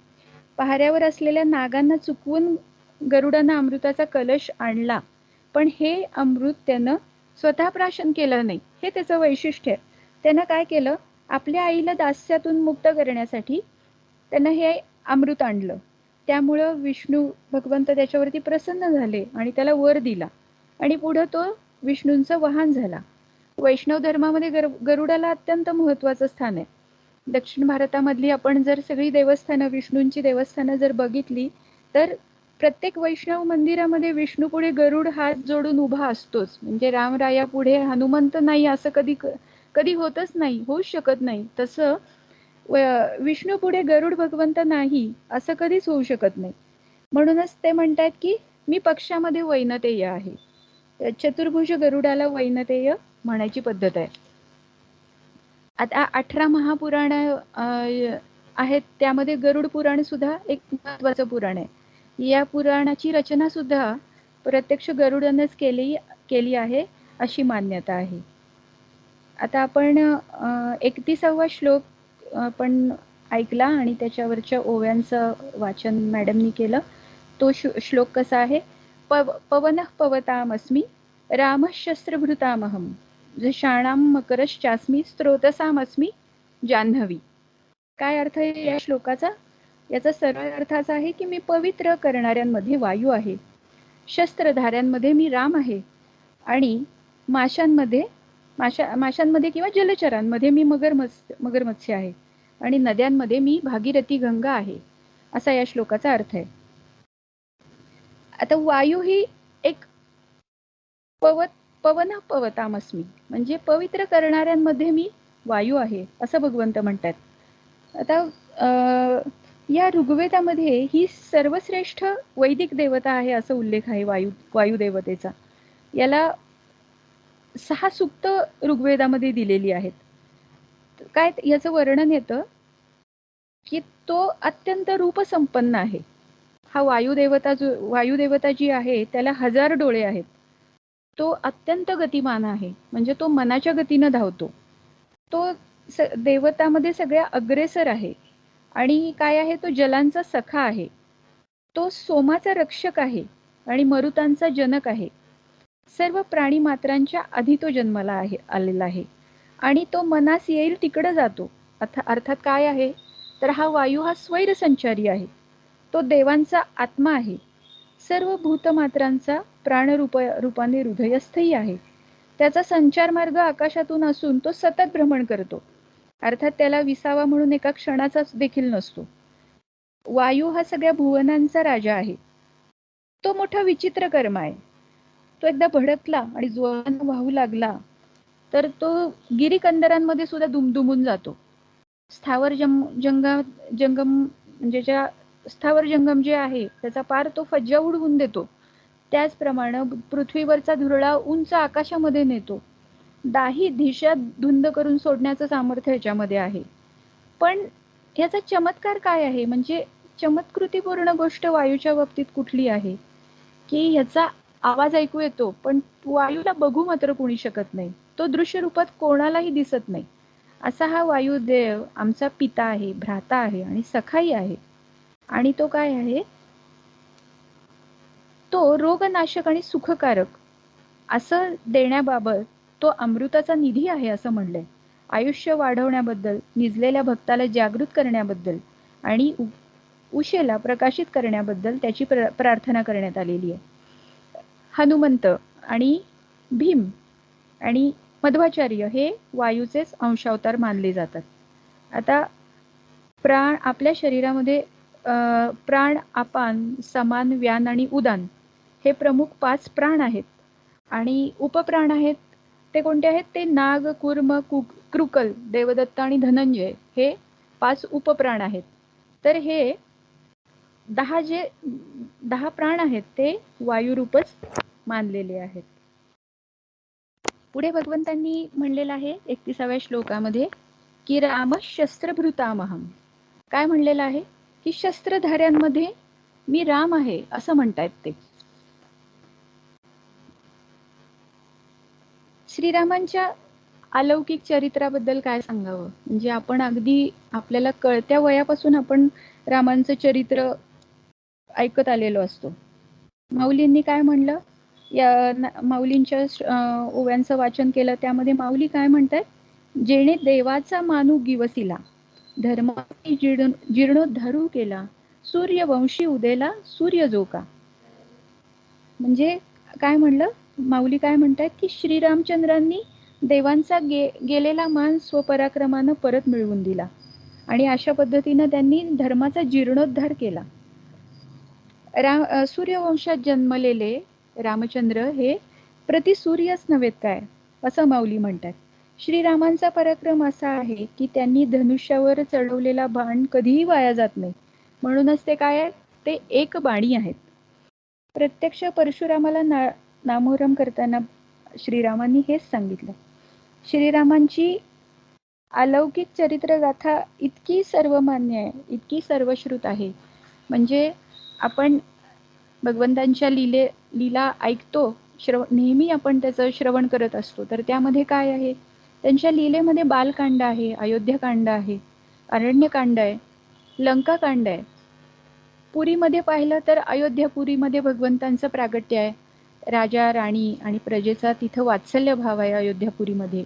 पहाऱ्यावर असलेल्या नागांना चुकवून गरुडानं अमृताचा कलश आणला, पण हे अमृत त्यानं स्वतः प्राशन केलं नाही. हे त्याचं वैशिष्ट्य आहे. त्यानं काय केलं, आपल्या आईला दास्यातून मुक्त करण्यासाठी त्यानं हे अमृत आणलं. त्यामुळं विष्णू भगवंत त्याच्यावरती प्रसन्न झाले आणि त्याला वर दिला आणि पुढं तो विष्णूंचं वाहन झाला. वैष्णव धर्मामध्ये गरुडाला अत्यंत महत्त्वाचं स्थान आहे. दक्षिण भारतामधली आपण जर सगळी देवस्थानं, विष्णूंची देवस्थानं जर बघितली तर प्रत्येक वैष्णव मंदिरामध्ये विष्णू पुढे गरुड हात जोडून उभा असतोच. म्हणजे रामराया पुढे हनुमंत नाही असं कधी होतच नाही, होऊच शकत नाही. तसं विष्णू पुढे गरुड भगवंत नाही असं कधीच होऊ शकत नाही. म्हणूनच ते म्हणतात की मी पक्षामध्ये वैनतेय आहे. चतुर्भुज गरुडाला वैनतेय म्हणायची पद्धत आहे. आता 18 महापुराण आहेत, त्यामध्ये गरुड पुराण सुद्धा एक महत्त्वाचं पुराण आहे. या पुराणाची रचना सुद्धा प्रत्यक्ष गरुडानेच केली आहे अशी मान्यता आहे. आता आपण 31वा श्लोक आपण ऐकला आणि त्याच्यावरच्या ओव्यांचं वाचन मॅडमनी केलं. तो श्लोक कसा आहे? पवनः पवतामस्मी रामः शस्त्रभृतामहं झषाणां मकरश्चास्मी स्रोतसामस्मी जान्हवी. काय अर्थ आहे या श्लोकाचा? याचा सरळ अर्थ असा आहे की मी पवित्र करणाऱ्यांमध्ये वायू आहे, शस्त्रधाऱ्यांमध्ये मी राम आहे आणि माशांमध्ये किंवा जलचरांमध्ये मी मगरमत्स्य आहे आणि नद्यांमध्ये मी भागीरथी गंगा आहे, असा या श्लोकाचा अर्थ आहे. आता वायू ही एक पवन पवतामस्मी, म्हणजे पवित्र करणाऱ्यांमध्ये मी वायू आहे असं भगवंत म्हणतात. आता या ऋग्वेदामध्ये ही सर्वश्रेष्ठ वैदिक देवता आहे असं उल्लेख आहे वायू देवतेचा. याला 6 सूक्त ऋग्वेदामध्ये दिलेली आहेत. काय याचं वर्णन येतं की तो अत्यंत रूपसंपन्न आहे. हा वायुदेवता जी आहे त्याला 1000 डोळे आहेत. तो अत्यंत गतिमान आहे, म्हणजे तो मनाच्या गतीनं धावतो. तो देवतामध्ये सगळ्या अग्रेसर आहे आणि काय आहे, तो जलांचा सखा आहे. तो सोमाचा रक्षक आहे आणि मरुतांचा जनक आहे. सर्व प्राणी मात्रांच्या आधी तो जन्माला आलेला आहे आणि तो मनास येईल तिकडं जातो. अर्थात काय आहे तर हा वायू हा स्वैर संचारी आहे. तो देवांचा आत्मा आहे. सर्व भूतमात्रांचा प्राणरूपाने हृदयस्थही आहे. त्याचा संचार मार्ग आकाशातून असून तो सतत भ्रमण करतो. अर्थात त्याला विसावा म्हणून एका क्षणाचाच देखील नसतो. वायू हा सगळ्या भुवनांचा राजा आहे. तो मोठा विचित्र कर्म आहे. तो एकदा भडकला आणि जोराने वाहू लागला तर तो गिरिकंदरांमध्ये सुद्धा दुमदुमून जातो. स्थावर जंगम जे आहे त्याचा पार तो फज्जा उडवून देतो. त्याचप्रमाणे पृथ्वीवरचा धुरळा उंच आकाशामध्ये नेतो. दाही दिशा धुंद करून सोडण्याचं सामर्थ्य याच्यामध्ये आहे. पण याचा चमत्कार काय आहे, म्हणजे चमत्कृतीपूर्ण गोष्ट वायूच्या बाबतीत कुठली आहे की याचा आवाज ऐकू येतो, पण वायूला बघू मात्र कोणी शकत नाही. तो दृश्य रूपात कोणालाही दिसत नाही. असा हा वायुदेव आमचा पिता आहे, भ्राता आहे आणि सखाही आहे. आणि तो काय आहे? तो रोगनाशक आणि सुखकारक असं देण्याबाबत तो अमृताचा निधी आहे असं म्हणलंय. आयुष्य वाढवण्याबद्दल, निजलेल्या भक्ताला जागृत करण्याबद्दल आणि उशेला प्रकाशित करण्याबद्दल त्याची प्रार्थना करण्यात आलेली आहे. हनुमंत आणि भीम आणि मध्वाचार्य हे वायूचेच अंशावतार मानले जातात. आता प्राण आपल्या शरीरामध्ये प्राण, अपान, समान, व्यान आणि उदान हे प्रमुख 5 प्राण आहेत. आणि उपप्राण आहेत ते कोणते आहेत? ते नाग, कूर्म, कृकल, देवदत्त आणि धनंजय हे 5 उपप्राण आहेत. तर हे 10 प्राण आहेत ते वायुरूपच मानलेले आहेत. पुढे भगवंतांनी म्हणलेलं आहे 31व्या श्लोकामध्ये की राम शस्त्रभृतामहम. काय म्हणलेलं आहे? की शस्त्रधाऱ्यांमध्ये मी राम आहे असं म्हणतायत ते. श्रीरामांच्या अलौकिक चरित्राबद्दल काय सांगावं? म्हणजे आपण अगदी आपल्याला कळत्या वयापासून आपण रामांचं चरित्र ऐकत आलेलो असतो. माऊलींनी काय म्हणलं? या माऊलींच्या ओव्यांचं वाचन केलं, त्यामध्ये माऊली काय म्हणतात? जेणे देवाचा मानू गिवसिला, धर्माची जीर्णोद्धारू केला, सूर्यवंशी उदेला सूर्य जोका. म्हणजे काय म्हणलं? माऊली काय म्हणतात की श्रीरामचंद्रांनी देवांचा गेलेला मान स्वपराक्रमानं परत मिळवून दिला आणि अशा पद्धतीनं त्यांनी धर्माचा जीर्णोद्धार केला. सूर्यवंशात जन्मलेले रामचंद्र हे प्रतिसूर्यच नव्हेत काय असं माऊली म्हणतात. श्रीरामांचा पराक्रम असा आहे की त्यांनी धनुष्यावर चढवलेला बाण कधीही वाया जात नाही. म्हणूनच ते काय आहे? ते एक बाणी आहेत. प्रत्यक्ष परशुरामाला नामोहरम करताना श्रीरामांनी हेच सांगितलं. श्रीरामांची अलौकिक चरित्रगाथा इतकी सर्वमान्य आहे, इतकी सर्वश्रुत आहे. म्हणजे आपण भगवंतांच्या लीला ऐकतो, नेहमी आपण त्याचं श्रवण करत असतो. तर त्यामध्ये काय आहे? त्यांच्या लीलेमध्ये बालकांड आहे, अयोध्याकांड आहे, अरण्यकांड आहे, लंकाकांड आहे. पुरीमध्ये पाहिलं तर अयोध्यापुरीमध्ये भगवंतांचं प्रागट्य आहे. राजा, राणी आणि प्रजेचा तिथं वात्सल्य भाव आहे अयोध्यापुरीमध्ये.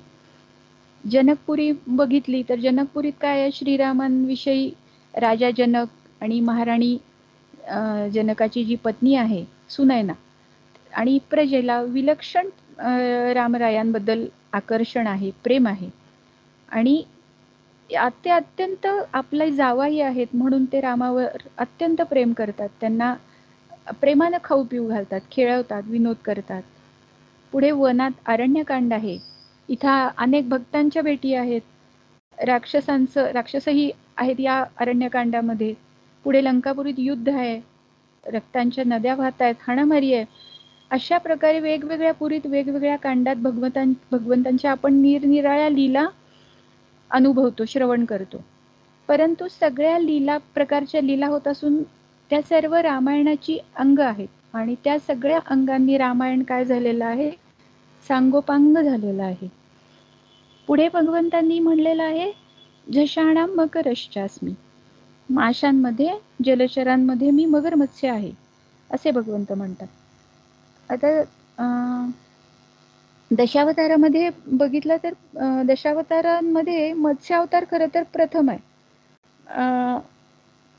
जनकपुरी बघितली तर जनकपुरीत काय आहे? श्रीरामांविषयी राजा जनक आणि महाराणी जनकाची जी पत्नी आहे सुनयना आणि प्रजेला विलक्षण रामरायांबद्दल आकर्षण आहे, प्रेम आहे. आणि ते अत्यंत आपले जावाई आहेत म्हणून ते रामावर अत्यंत प्रेम करतात. त्यांना प्रेमानं खाऊ पिऊ घालतात, खेळवतात, विनोद करतात. पुढे वनात अरण्यकांड आहे. इथं अनेक भक्तांच्या भेटी आहेत. राक्षसही आहेत या अरण्यकांडामध्ये. पुढे लंकापुरीत युद्ध आहे, रक्तांच्या नद्या वाहत आहेत, हाणामारी आहे. अशा प्रकारे वेगवेगळ्या पुरीत वेगवेगळ्या कांडात भगवंतांच्या आपण निरनिराळ्या लीला अनुभवतो, श्रवण करतो. परंतु सगळ्या प्रकारच्या लीला होत असून त्या सर्व रामायणाची अंग आहेत आणि त्या सगळ्या अंगांनी रामायण काय झालेलं आहे? सांगोपांग झालेलं आहे. पुढे भगवंतांनी म्हणलेलं आहे झषाणां मकरश्चास्मी. माशांमध्ये, जलचरांमध्ये मी मगर मत्स्य आहे असे भगवंत म्हणतात. आता दशावतारामध्ये बघितलं तर दशावतारांमध्ये मत्स्यावतार खरं तर प्रथम आहे.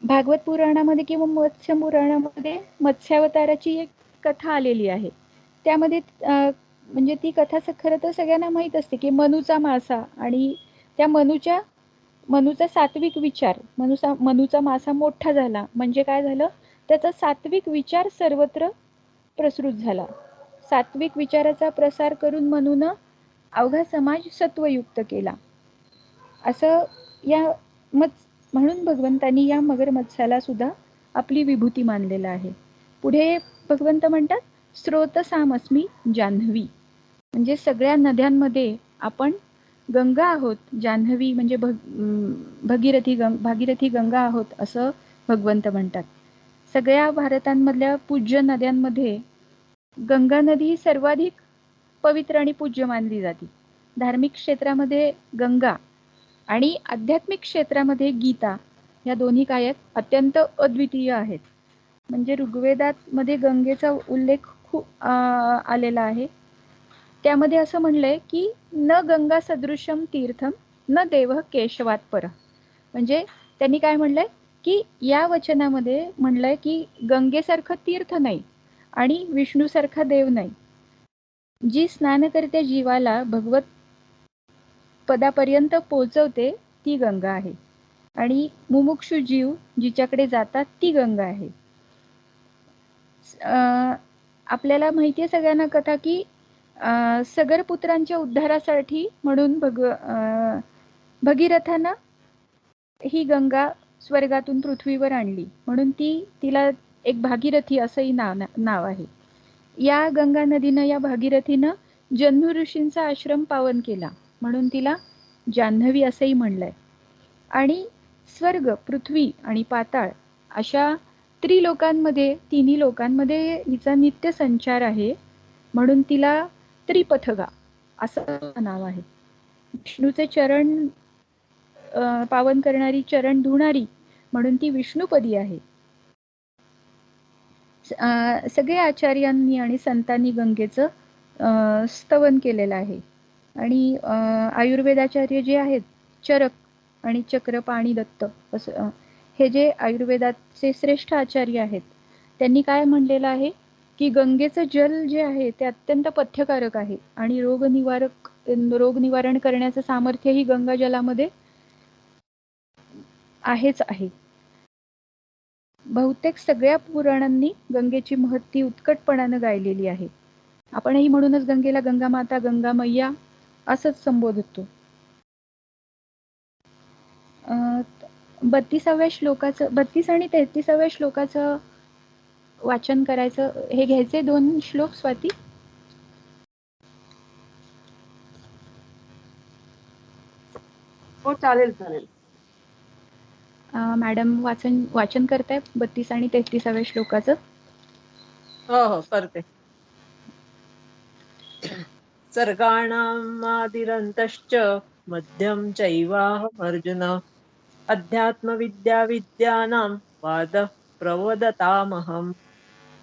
भागवत पुराणामध्ये किंवा मत्स्य पुराणामध्ये मत्स्यावताराची एक कथा आलेली आहे. त्यामध्ये म्हणजे ती कथा खरं तर सगळ्यांना माहीत असते की मनूचा मासा आणि त्या मनूचा सात्विक विचार, मनूचा मासा मोठा झाला म्हणजे काय झालं? त्याचा सात्विक विचार सर्वत्र प्रसृत झाला. सात्विक विचाराचा प्रसार करून मनूनं अवघा समाज सत्वयुक्त केला. असं म्हणून भगवंतांनी या मगर मत्स्याला सुद्धा आपली विभूती मानलेला आहे. पुढे भगवंत म्हणतात स्रोतसामस्मी जान्हवी. म्हणजे सगळ्या नद्यांमध्ये आपण गंगा आहोत. जान्हवी म्हणजे भागीरथी गंगा आहोत असं भगवंत म्हणतात. सगळ्या भारतांमधल्या पूज्य नद्यांमध्ये गंगा नदी ही सर्वाधिक पवित्र आणि पूज्य मानली जाते. धार्मिक क्षेत्रामध्ये गंगा आणि आध्यात्मिक क्षेत्रामध्ये गीता या दोन्ही काव्यात अत्यंत अद्वितीय आहेत. म्हणजे ऋग्वेदात मध्ये गंगेचा उल्लेख खूप आलेला आहे. त्यामध्ये असं म्हणलंय की न गंगा सदृशम तीर्थम न देव केशवात पर. म्हणजे त्यांनी काय म्हणलंय की या वचनामध्ये म्हणलंय की गंगेसारखं तीर्थ नाही आणि विष्णूसारखा देव नाही. जी स्नानकर्त्या जीवाला भगवत पदापर्यंत पोहोचवते ती गंगा आहे आणि मुमुक्षु जीव जिच्याकडे जातात ती गंगा आहे. आपल्याला माहिती आहे सगळ्यांना कथा की सगरपुत्रांच्या उद्धारासाठी म्हणून भगीरथानं ही गंगा स्वर्गातून पृथ्वीवर आणली म्हणून तिला एक भागीरथी असंही नाव आहे. या गंगा नदीनं या भागीरथीनं जन्म ऋषींचा आश्रम पावन केला म्हणून तिला जान्हवी असंही म्हणलंय. आणि स्वर्ग, पृथ्वी आणि पाताळ अशा त्रिलोकांमध्ये तिन्ही लोकांमध्ये हिचा नित्य संचार आहे म्हणून तिला त्रिपथगा असं नाव आहे. विष्णूचे चरण पावन करणारी, चरण धुणारी म्हणून ती विष्णुपदी आहे. सगळे आचार्यांनी आणि संतांनी गंगेचं स्तवन केलेलं आहे. आणि आयुर्वेदाचार्य जे आहेत चरक आणि चक्रपाणी दत्त असं हे जे आयुर्वेदाचे श्रेष्ठ आचार्य आहेत त्यांनी काय म्हणलेलं आहे की गंगेचं जल जे आहे ते अत्यंत पथ्यकारक आहे आणि रोग निवारण करण्याचं सामर्थ्य ही गंगा जलामध्ये आहेच आहे. बहुतेक सगळ्या पुराणांनी गंगेची महती उत्कटपणानं गायलेली आहे. आपणही म्हणूनच गंगेला गंगा माता, गंगा मैया असंच संबोधतो. 32व्या श्लोकाचं 32 आणि 33व्या श्लोकाचं वाचन करायचं. हे घ्यायचे 2 श्लोक स्वाती. हो चालेल चालेल. मॅडम वाचन करताय 32 आणि 33व्या श्लोकाचं. हो करते. सर्गाणामादिरन्तश्च मध्यं चैवाहमर्जुन अध्यात्मविद्यानां वादः प्रवदतामहम्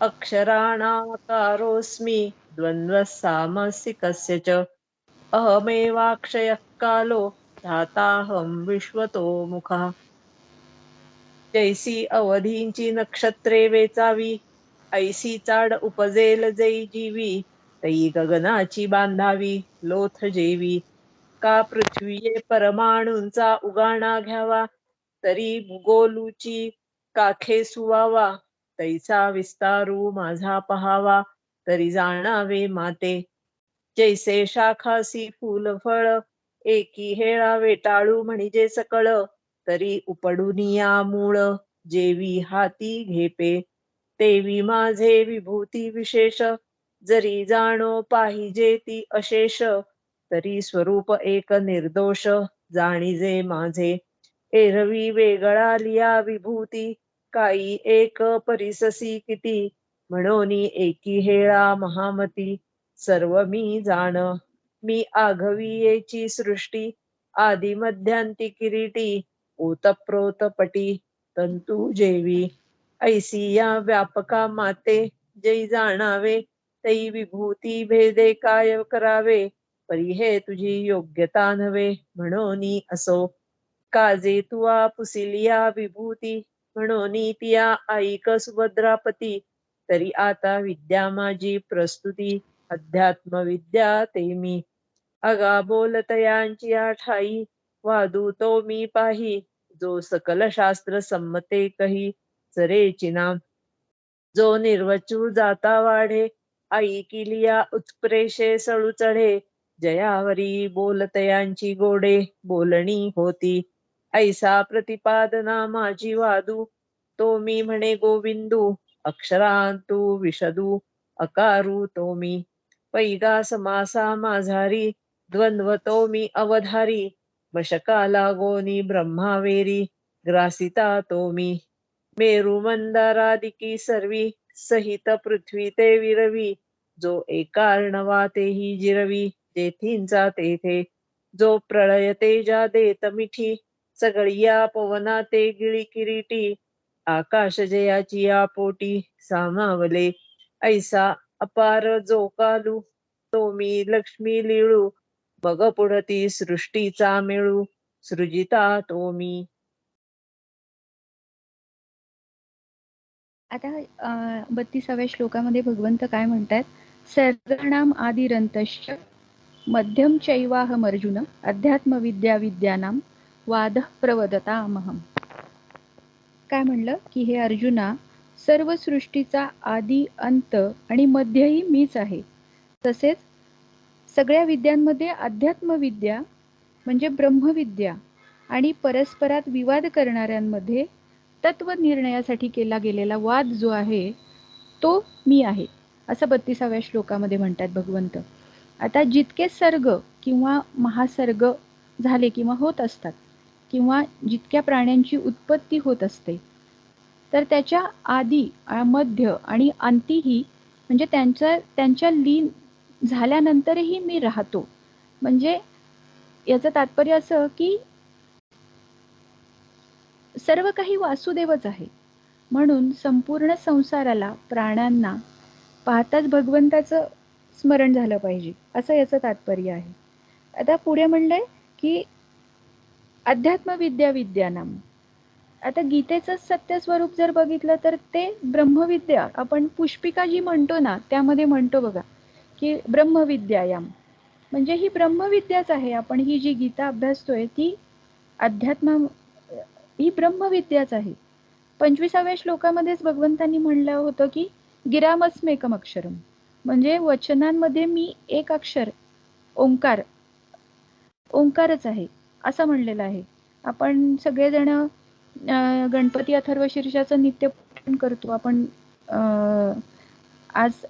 अक्षराणाकारोऽस्मि द्वन्द्वः सामसिकस्य च अहमेवाक्षयः कालो धाताहं विश्वतो मुखः. जैसी अवधींची नक्षत्रे वेचावी ऐसी चाड उपजेल जै जीवी तई गगनाची बांधावी लोथ जेवी का पृथ्वीये परमाणूंचा उगाणा घ्यावा तरी भूगोलूची काखे सुवावा तैसा विस्तारू माझा पहावा तरी जाणावे माते जैसे शाखासी फूल फळ एकी हेळा वेटाळू म्हणजे सकळ तरी उपडुनिया मूळ जेवी हाती घेपे तेवी माझे विभूती विशेष जरी जाणो पाहिजे ती अशेष तरी स्वरूप एक निर्दोष जाणीजे माझे एरवी वेगळा लिया विभूती काही एक परिससी किती म्हणोनी एकी हेळा महामती सर्व मी जाण मी आघवीयेची सृष्टी आदि मध्यांती किरीटी ओतप्रोतपटी तंतू जेवी ऐसी या व्यापका माते जै जाणावे तै विभूती भेदे काय करावे परी हे तुझी योग्यता नव्हे म्हणोनी असो काजे तुआ पुसिलिया विभूती म्हणोनी तिया ऐक सुभद्रापती तरी आता विद्या माझी प्रस्तुती अध्यात्म विद्या ते मी अगा बोलतयांची ठाई वादू तो मी पाही जो सकल शास्त्र संमते कही सरेची नाम जो निर्वचू जाता वाढे आई किलिया उत्प्रेशे सळू चढे जयावरी बोलतयांची गोडे बोलणी होती ऐसा प्रतिपादना माझी वादू तो मी म्हणे गोविंदू अक्षरांतू विशदू अकारू तो मी पैगा समासा माझारी द्वंद्व तो मी अवधारी वशका लागोनी ब्रह्मावेरी ग्रासिता तो मी मेरू मंदारादिकी सर्वी सहित पृथ्वी ते विरवी जो एकार्णवा तेही जिरवी, जेथींचा तेथे. जो प्रळय तेजा देत मिठी, सगळी या पवना ते गिळी किरीटी. आकाश जयाची या पोटी, सामावले ऐसा अपार जो कालू. तो मी लक्ष्मी लिळू, मग पुढती सृष्टीचा मिळू. सृजिता तो मी. आता 32व्या श्लोकामध्ये भगवंत काय म्हणतात? सर्गाणाम आदिरंतश्च मध्यम चैवाहम अर्जुन अध्यात्म विद्या विद्यानाम वाद प्रवदतामहम. काय म्हणलं की हे अर्जुना, सर्व सृष्टीचा आदी अंत आणि मध्यही मीच आहे. तसेच सगळ्या विद्यांमध्ये अध्यात्म विद्या म्हणजे ब्रह्मविद्या आणि परस्परात विवाद करणाऱ्यांमध्ये तत्व निर्णयासाठी केला गेलेला वाद जो आहे तो मी आहे, असं 32व्या श्लोकामध्ये म्हणतात भगवंत. आता जितके सर्ग किंवा महासर्ग झाले किंवा होत असतात किंवा जितक्या प्राण्यांची उत्पत्ती होत असते, तर त्याच्या आदी मध्य आणि अंतीही म्हणजे त्यांच्या लीन झाल्यानंतरही मी राहतो. म्हणजे याचं तात्पर्य असं की सर्व काही वासुदेवच आहे. म्हणून संपूर्ण संसाराला, प्राण्यांना पाहताच भगवंताचं स्मरण झालं पाहिजे, असं याचं तात्पर्य आहे. आता पुढे म्हणलंय की अध्यात्म विद्या विद्यानाम. आता गीतेचं सत्य स्वरूप जर बघितलं तर ते ब्रह्मविद्या, आपण पुष्पिका जी म्हणतो ना त्यामध्ये म्हणतो बघा की ब्रह्मविद्यायाम, म्हणजे ही ब्रह्मविद्याच आहे. आपण ही जी गीता अभ्यासतोय ती अध्यात्म ही ब्रह्मविद्याच आहे. 25व्या श्लोकामध्येच भगवंतांनी म्हणलं होतं की गिरामस्मेकम अक्षरम, म्हणजे वचनांमध्ये मी एक अक्षर ओंकारच आहे असं म्हणलेलं आहे. आपण सगळेजण गणपती अथर्वशीर्षाचं नित्य पठण करतो. आपण आज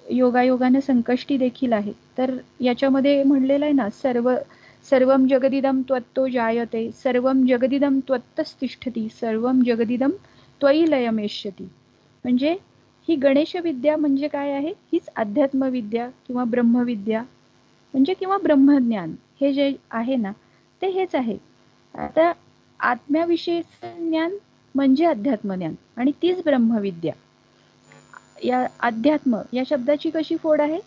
योगायोगाने संकष्टी देखील आहे, तर याच्यामध्ये म्हणलेलं आहे ना, सर्वं जगदिदं त्वत्तो जायते, सर्वं जगदिदं त्वत्तस्तिष्ठति, सर्वं जगदिदं त्वयि लयमेष्यति. म्हणजे ही गणेश विद्या म्हणजे काय आहे? हीच अध्यात्मविद्या किंवा ब्रह्मविद्या म्हणजे किंवा ब्रह्मज्ञान हे जे आहे ना ते हेच आहे. आता आत्म्याविषयीचं ज्ञान म्हणजे अध्यात्मज्ञान आणि तीच ब्रह्मविद्या. या अध्यात्म या शब्दाची कशी फोड आहे?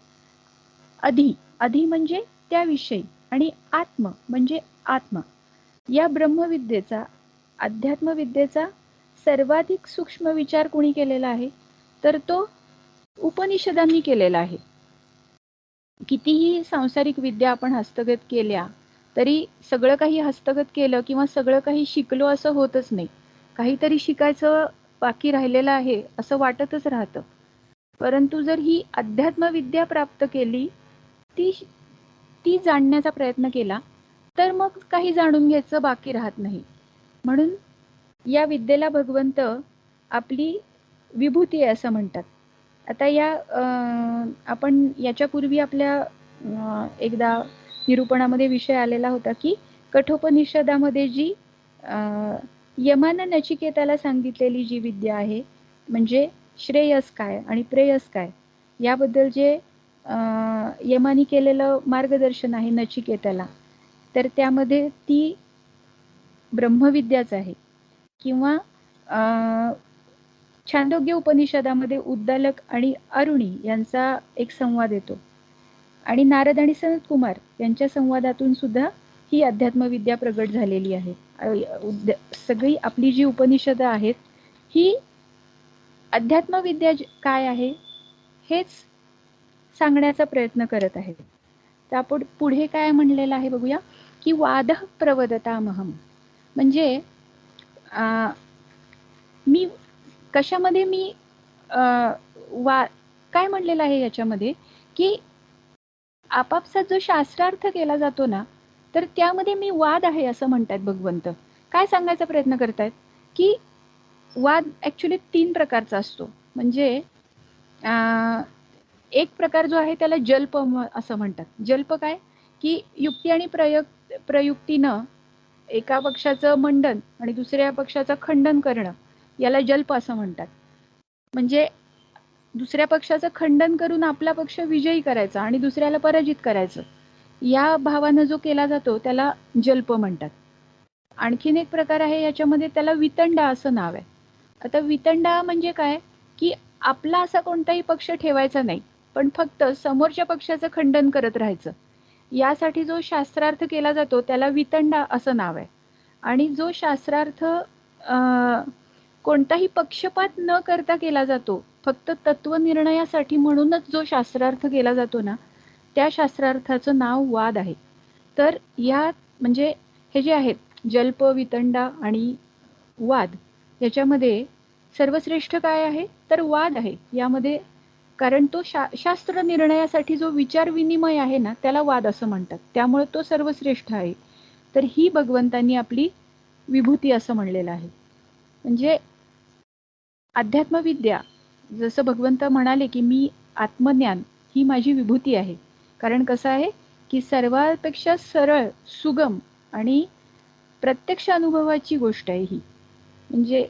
अधि म्हणजे त्याविषयी आणि आत्म म्हणजे आत्मा. या ब्रह्मविद्येचा, अध्यात्मविद्येचा सर्वाधिक सूक्ष्म विचार कोणी केलेला आहे? तर तो उपनिषदांनी केलेला आहे. कितीही सांसारिक विद्या आपण हस्तगत केल्या तरी सगळं काही हस्तगत केलं किंवा सगळं काही शिकलो असं होतच नाही. काहीतरी शिकायचं बाकी राहिलेलं आहे असं वाटतच राहतं. परंतु जर ही अध्यात्मविद्या प्राप्त केली, ती जाणण्याचा प्रयत्न केला, तर मग काही जाणून घ्यायचं बाकी राहत नाही. म्हणून या विद्येला भगवंत आपली विभूती आहे असं म्हणतात. आता आपण याच्यापूर्वी आपल्या एकदा निरूपणामध्ये विषय आलेला होता की कठोपनिषदामध्ये जी यमानं नचिकेताला सांगितलेली जी विद्या आहे, म्हणजे श्रेयस काय आणि प्रेयस काय याबद्दल जे यमानी केलेलं मार्गदर्शन आहे नचिकेताला, तर त्यामध्ये ती ब्रह्मविद्याच आहे. किंवा छांदोग्य उपनिषदामध्ये उद्दालक आणि अरुणी यांचा एक संवाद येतो आणि नारद आणि सनत कुमार यांच्या संवादातून सुद्धा ही अध्यात्मविद्या प्रगट झालेली आहे. सगळी आपली जी उपनिषदं आहेत ही अध्यात्मविद्या काय आहे हेच सांगण्याचा प्रयत्न करत आहे. तर आपण पुढे काय म्हणलेलं आहे बघूया की वाद प्रवदतामहम, म्हणजे मी कशामध्ये मी काय म्हणलेलं आहे याच्यामध्ये की आपापसात जो शास्त्रार्थ केला जातो ना, तर त्यामध्ये मी वाद आहे असं म्हणतात भगवंत. काय सांगायचा प्रयत्न करतायत की वाद ॲक्च्युली 3 प्रकारचा असतो. म्हणजे एक प्रकार जो आहे त्याला जल्प असं म्हणतात. जल्प काय की युक्ती आणि प्रयुक्तीनं एका पक्षाचं मंडन आणि दुसऱ्या पक्षाचं खंडन करणं, याला जल्प असं म्हणतात. म्हणजे दुसऱ्या पक्षाचं खंडन करून आपला पक्ष विजयी करायचा आणि दुसऱ्याला पराजित करायचं, या भावानं जो केला जातो त्याला जल्प म्हणतात. आणखीन एक प्रकार आहे याच्यामध्ये, त्याला वितंडा असं नाव आहे. आता वितंडा म्हणजे काय, की आपला असा कोणताही पक्ष ठेवायचा नाही, पण फक्त समोरच्या पक्षाचं खंडन करत राहायचं. यासाठी जो शास्त्रार्थ केला जातो त्याला वितंडा असं नाव आहे. आणि जो शास्त्रार्थ कोणताही पक्षपात न करता केला जातो, फक्त तत्वनिर्णयासाठी म्हणूनच जो शास्त्रार्थ केला जातो ना, त्या शास्त्रार्थाचं नाव वाद आहे. तर या म्हणजे हे जे आहेत जल्प, वितंडा आणि वाद, याच्यामध्ये सर्वश्रेष्ठ काय आहे तर वाद आहे यामध्ये. कारण तो शास्त्र निर्णयासाठी जो विचार विनिमय आहे ना, त्याला वाद असं म्हणतात, त्यामुळे तो सर्वश्रेष्ठ आहे. तर ही भगवंतांनी आपली विभूती असं म्हणलेलं आहे. म्हणजे अध्यात्मविद्या, जसं भगवंत म्हणाले की मी आत्मज्ञान ही माझी विभूती आहे. कारण कसं आहे की सर्वापेक्षा सरळ, सुगम आणि प्रत्यक्ष अनुभवाची गोष्ट आहे ही. म्हणजे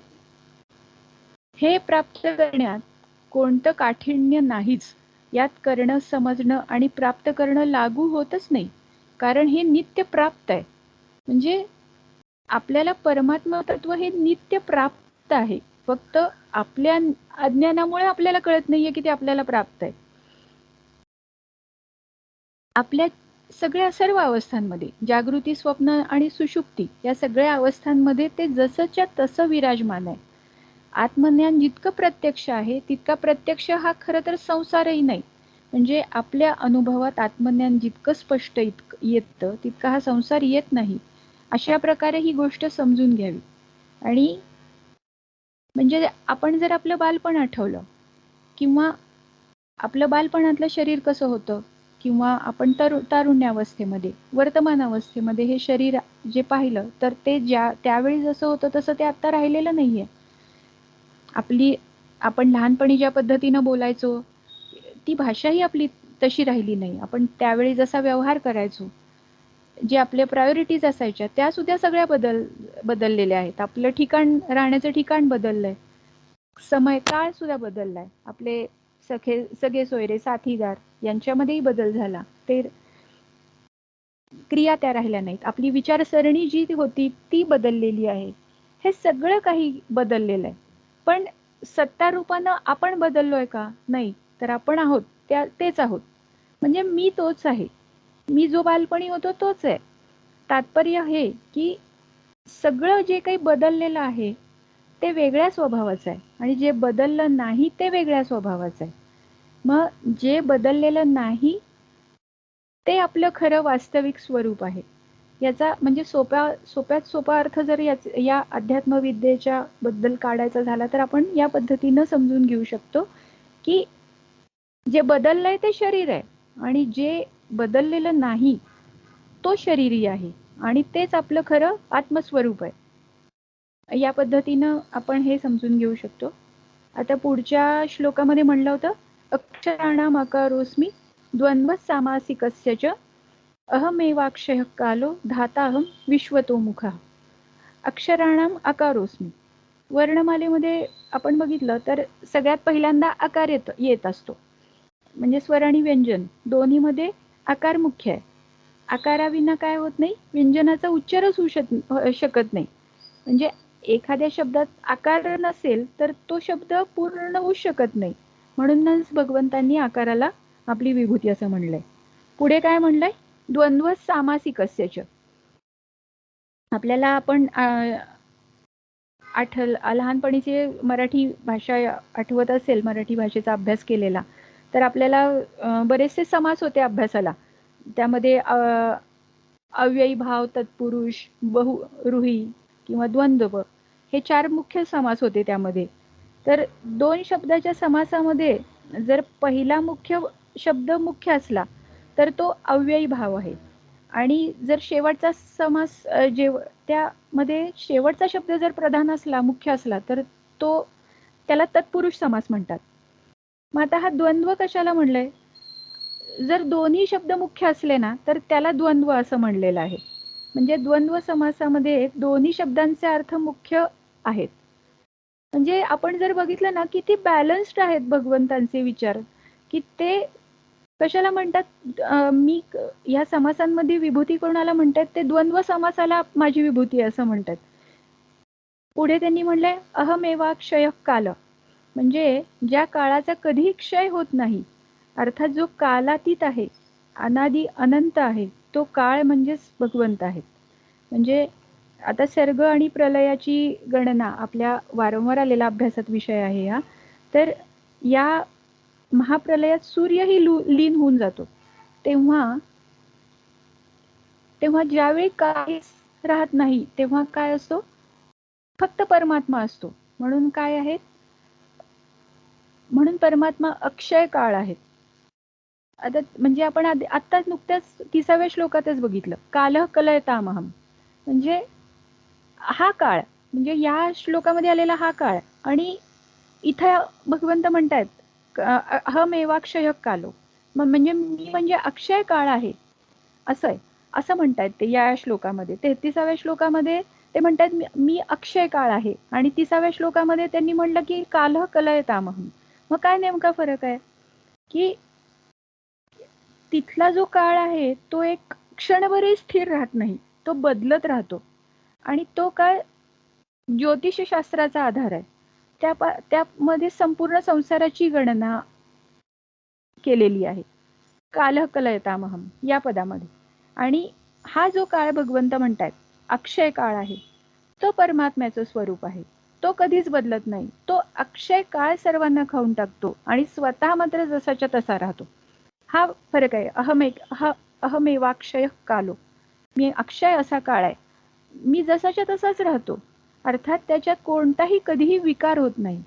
हे प्राप्त करण्यात कोणतं काठिण्य नाहीच. यात करणं, समजणं आणि प्राप्त करणं लागू होतच नाही, कारण हे नित्य प्राप्त आहे. म्हणजे आपल्याला परमात्मा तत्व हे नित्य प्राप्त आहे, फक्त आपल्या अज्ञानामुळे आपल्याला कळत नाहीये की ते आपल्याला प्राप्त आहे. आपल्या सगळ्या सर्व अवस्थांमध्ये, जागृती, स्वप्न आणि सुषुप्ती या सगळ्या अवस्थांमध्ये ते जसंच्या तसं विराजमान आहे. आत्मज्ञान जितकं प्रत्यक्ष आहे तितका प्रत्यक्ष हा खरं तर संसारही नाही. म्हणजे आपल्या अनुभवात आत्मज्ञान जितकं स्पष्ट येतं तितका हा संसार येत नाही. अशा प्रकारे ही गोष्ट समजून घ्यावी. आणि म्हणजे आपण जर आपलं बालपण आठवलं, किंवा आपलं बालपणातलं शरीर कसं होतं, किंवा आपण तारुण्यावस्थेमध्ये, वर्तमान अवस्थेमध्ये हे शरीर जे पाहिलं, तर ते त्यावेळी जसं होतं तसं ते आता राहिलेलं नाहीये. आपण लहानपणी ज्या पद्धतीनं बोलायचो ती भाषाही आपली तशी राहिली नाही. आपण त्यावेळी जसा व्यवहार करायचो, जे आपल्या प्रायोरिटीज असायच्या त्या सुद्धा सगळ्या बदललेल्या आहेत. आपलं ठिकाण, राहण्याचं ठिकाण बदललंय, समय काळ सुद्धा बदललाय. आपले सगळे सोयरे, साथीदार यांच्यामध्येही बदल झाला. ते क्रिया त्या राहिल्या नाहीत. आपली विचारसरणी जी होती ती बदललेली आहे. हे सगळं काही बदललेलं आहे. पण सत्ता रूपानं आपण बदललोय का? नाही. तर आपण आहोत तेच आहोत. म्हणजे मी तोच आहे. मी जो बालपणी होतो तोच आहे. तात्पर्य हे की सगळं जे काही बदललेलं आहे ते वेगळ्या स्वभावाचं आहे, आणि जे बदललं नाही ते वेगळ्या स्वभावाचं आहे. मग जे बदललेलं नाही ते आपलं खरं वास्तविक स्वरूप आहे. याचा म्हणजे सोप्यात सोपा अर्थ जर या अध्यात्मविद्येच्या बद्दल काढायचा झाला तर आपण या पद्धतीनं समजून घेऊ शकतो की जे बदललंय ते शरीर आहे, आणि जे बदललेलं नाही तो शरीरी आहे, आणि तेच आपलं खरं आत्मस्वरूप आहे. या पद्धतीनं आपण हे समजून घेऊ शकतो. आता पुढच्या श्लोकामध्ये म्हणलं होतं, अक्षराणाम अकारोस्मी द्वंद्व सामासिकस्य च अहमेवाक्षयः कालो धाताहम विश्वतोमुखः. अक्षराणाम अकारोस्मी. वर्णमालेमध्ये आपण बघितलं तर सगळ्यात पहिल्यांदा आकार येत असतो. म्हणजे स्वर आणि व्यंजन दोन्हीमध्ये आकार मुख्य आहे. आकाराविना काय होत नाही, व्यंजनाचा उच्चारच होऊ शकत नाही. म्हणजे एखाद्या शब्दात आकार नसेल तर तो शब्द पूर्ण होऊ शकत नाही. म्हणूनच भगवंतांनी आकाराला आपली विभूती असं म्हणलंय. पुढे काय म्हणलंय, द्वंद्व सामासिकस्य च. आपल्याला आपण लहानपणीची मराठी भाषा आठवत असेल, मराठी भाषेचा अभ्यास केलेला, तर आपल्याला बरेचसे समास होते अभ्यासाला. त्यामध्ये अव्ययी भाव, तत्पुरुष, बहुरूही किंवा द्वंद्व हे 4 मुख्य समास होते त्यामध्ये. तर 2 शब्दाच्या समासामध्ये जर पहिला मुख्य शब्द मुख्य असला तर तो अव्ययी भाव आहे, आणि जर शेवटचा समास त्यामध्ये शेवटचा शब्द जर प्रधान असला, मुख्य असला, तर त्याला तत्पुरुष समास म्हणतात. मग आता हा द्वंद्व कशाला म्हणलंय, जर दोन्ही शब्द मुख्य असले ना तर त्याला द्वंद्व असं म्हणलेलं आहे. म्हणजे द्वंद्व समासामध्ये दोन्ही शब्दांचे अर्थ मुख्य आहेत. म्हणजे आपण जर बघितलं ना किती बॅलन्स्ड आहेत भगवंतांचे विचार, की ते कशाला म्हणतात ह्या समासांमध्ये विभूती कोणाला म्हणतात, ते द्वंद्व समासाला माझी विभूती आहे असं म्हणतात. पुढे त्यांनी म्हणलंय अहमेवाक्षय काल, म्हणजे ज्या काळाचा कधीही क्षय होत नाही, अर्थात जो कालातीत आहे, अनादी अनंत आहे, तो काळ म्हणजेच भगवंत आहेत. म्हणजे आता सर्ग आणि प्रलयाची गणना आपल्या वारंवार आलेला अभ्यासात विषय आहे हा. तर या महाप्रलयात सूर्यही लीन होऊन जातो. तेव्हा ज्यावेळी काहीच राहत नाही, तेव्हा काय असतो? फक्त परमात्मा असतो. म्हणून काय आहेत? म्हणून परमात्मा अक्षय काळ आहेत. आता म्हणजे आपण आत्ताच नुकत्याच 30व्या श्लोकातच बघितलं, कालः कलयतामहम, म्हणजे हा काळ, म्हणजे या श्लोकामध्ये आलेला हा काळ, आणि इथं भगवंत म्हणतायत अहमेवाक्षय कालो, म्हणजे मी म्हणजे अक्षय काळ आहे, असं आहे, असं म्हणतायत ते या श्लोकामध्ये. 33व्या श्लोकामध्ये ते म्हणतात मी अक्षय काळ आहे, आणि 30व्या श्लोकामध्ये त्यांनी म्हणलं की कालः कलयतामहम. मग काय नेमका फरक आहे? की तिथला जो काळ आहे तो एक क्षणभरही स्थिर राहत नाही, तो बदलत राहतो, आणि तो काळ ज्योतिषशास्त्राचा आधार आहे. त्यामध्ये संपूर्ण संसाराची गणना केलेली आहे कालः कलयतामहम या पदामध्ये. आणि हा जो काळ भगवंत म्हणतायत अक्षय काळ आहे, तो परमात्म्याचं स्वरूप आहे, तो कधीच बदलत नाही. तो अक्षय काळ सर्वांना खाऊन टाकतो आणि स्वतः मात्र जसाच्या तसा राहतो. हा फरक आहे. अहमेवाक्षय कालो, मी अक्षय असा काळ आहे, मी जसाच्या तसाच राहतो, अर्थात त्याच्यात कोणताही कधीही विकार होत नाही.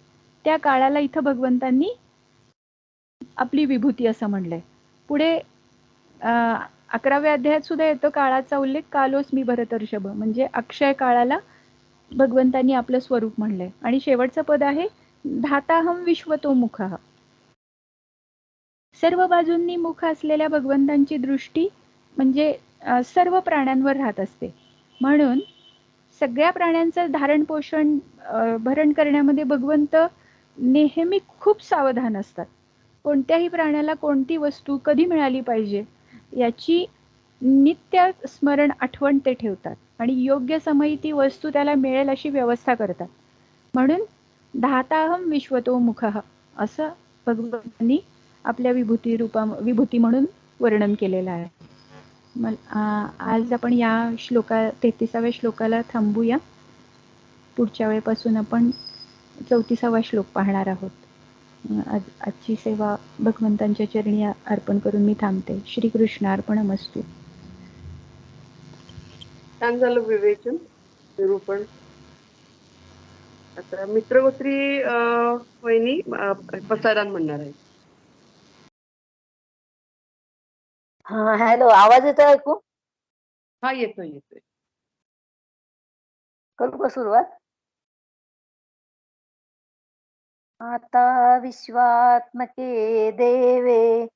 त्या काळाला इथं भगवंतांनी आपली विभूती असं म्हणलंय. पुढे 11व्या अध्यायात सुद्धा येतो काळाचा उल्लेख, कालोस्मी भरतर्षभ, म्हणजे अक्षय काळाला भगवंतांनी आपलं स्वरूप म्हणलंय. आणि शेवटचं पद आहे धाताहम विश्वतोमुखः, सर्व बाजूंनी मुख असलेल्या भगवंतांची दृष्टी म्हणजे सर्व प्राण्यांवर राहत असते. म्हणून सगळ्या प्राण्यांचं धारण पोषण भरण करण्यामध्ये भगवंत नेहमी खूप सावधान असतात. कोणत्याही प्राण्याला कोणती वस्तू कधी मिळाली पाहिजे याची नित्य स्मरण आठवण ते ठेवतात, आणि योग्य समयी ती वस्तू त्याला मिळेल अशी व्यवस्था करतात. म्हणून धाताहम विश्वतोमुखः असं भगवंतांनी आपल्या विभूती म्हणून वर्णन केलेलं आहे. आज आपण या 33व्या श्लोकाला थांबूया. पुढच्या वेळेपासून आपण 34वा श्लोक पाहणार आहोत. आजची सेवा भगवंतांच्या चरणी अर्पण करून मी थांबते. श्रीकृष्ण अर्पणमस्तु. छान झालं विवेचन, निरूपण. आता मित्रगोत्री वहिनी पसारान म्हणणार आहे. हा, हॅलो, आवाज येतोय ऐकू? हा, येतोय येतोय. करू का सुरुवात? आता विश्वात्मके देवे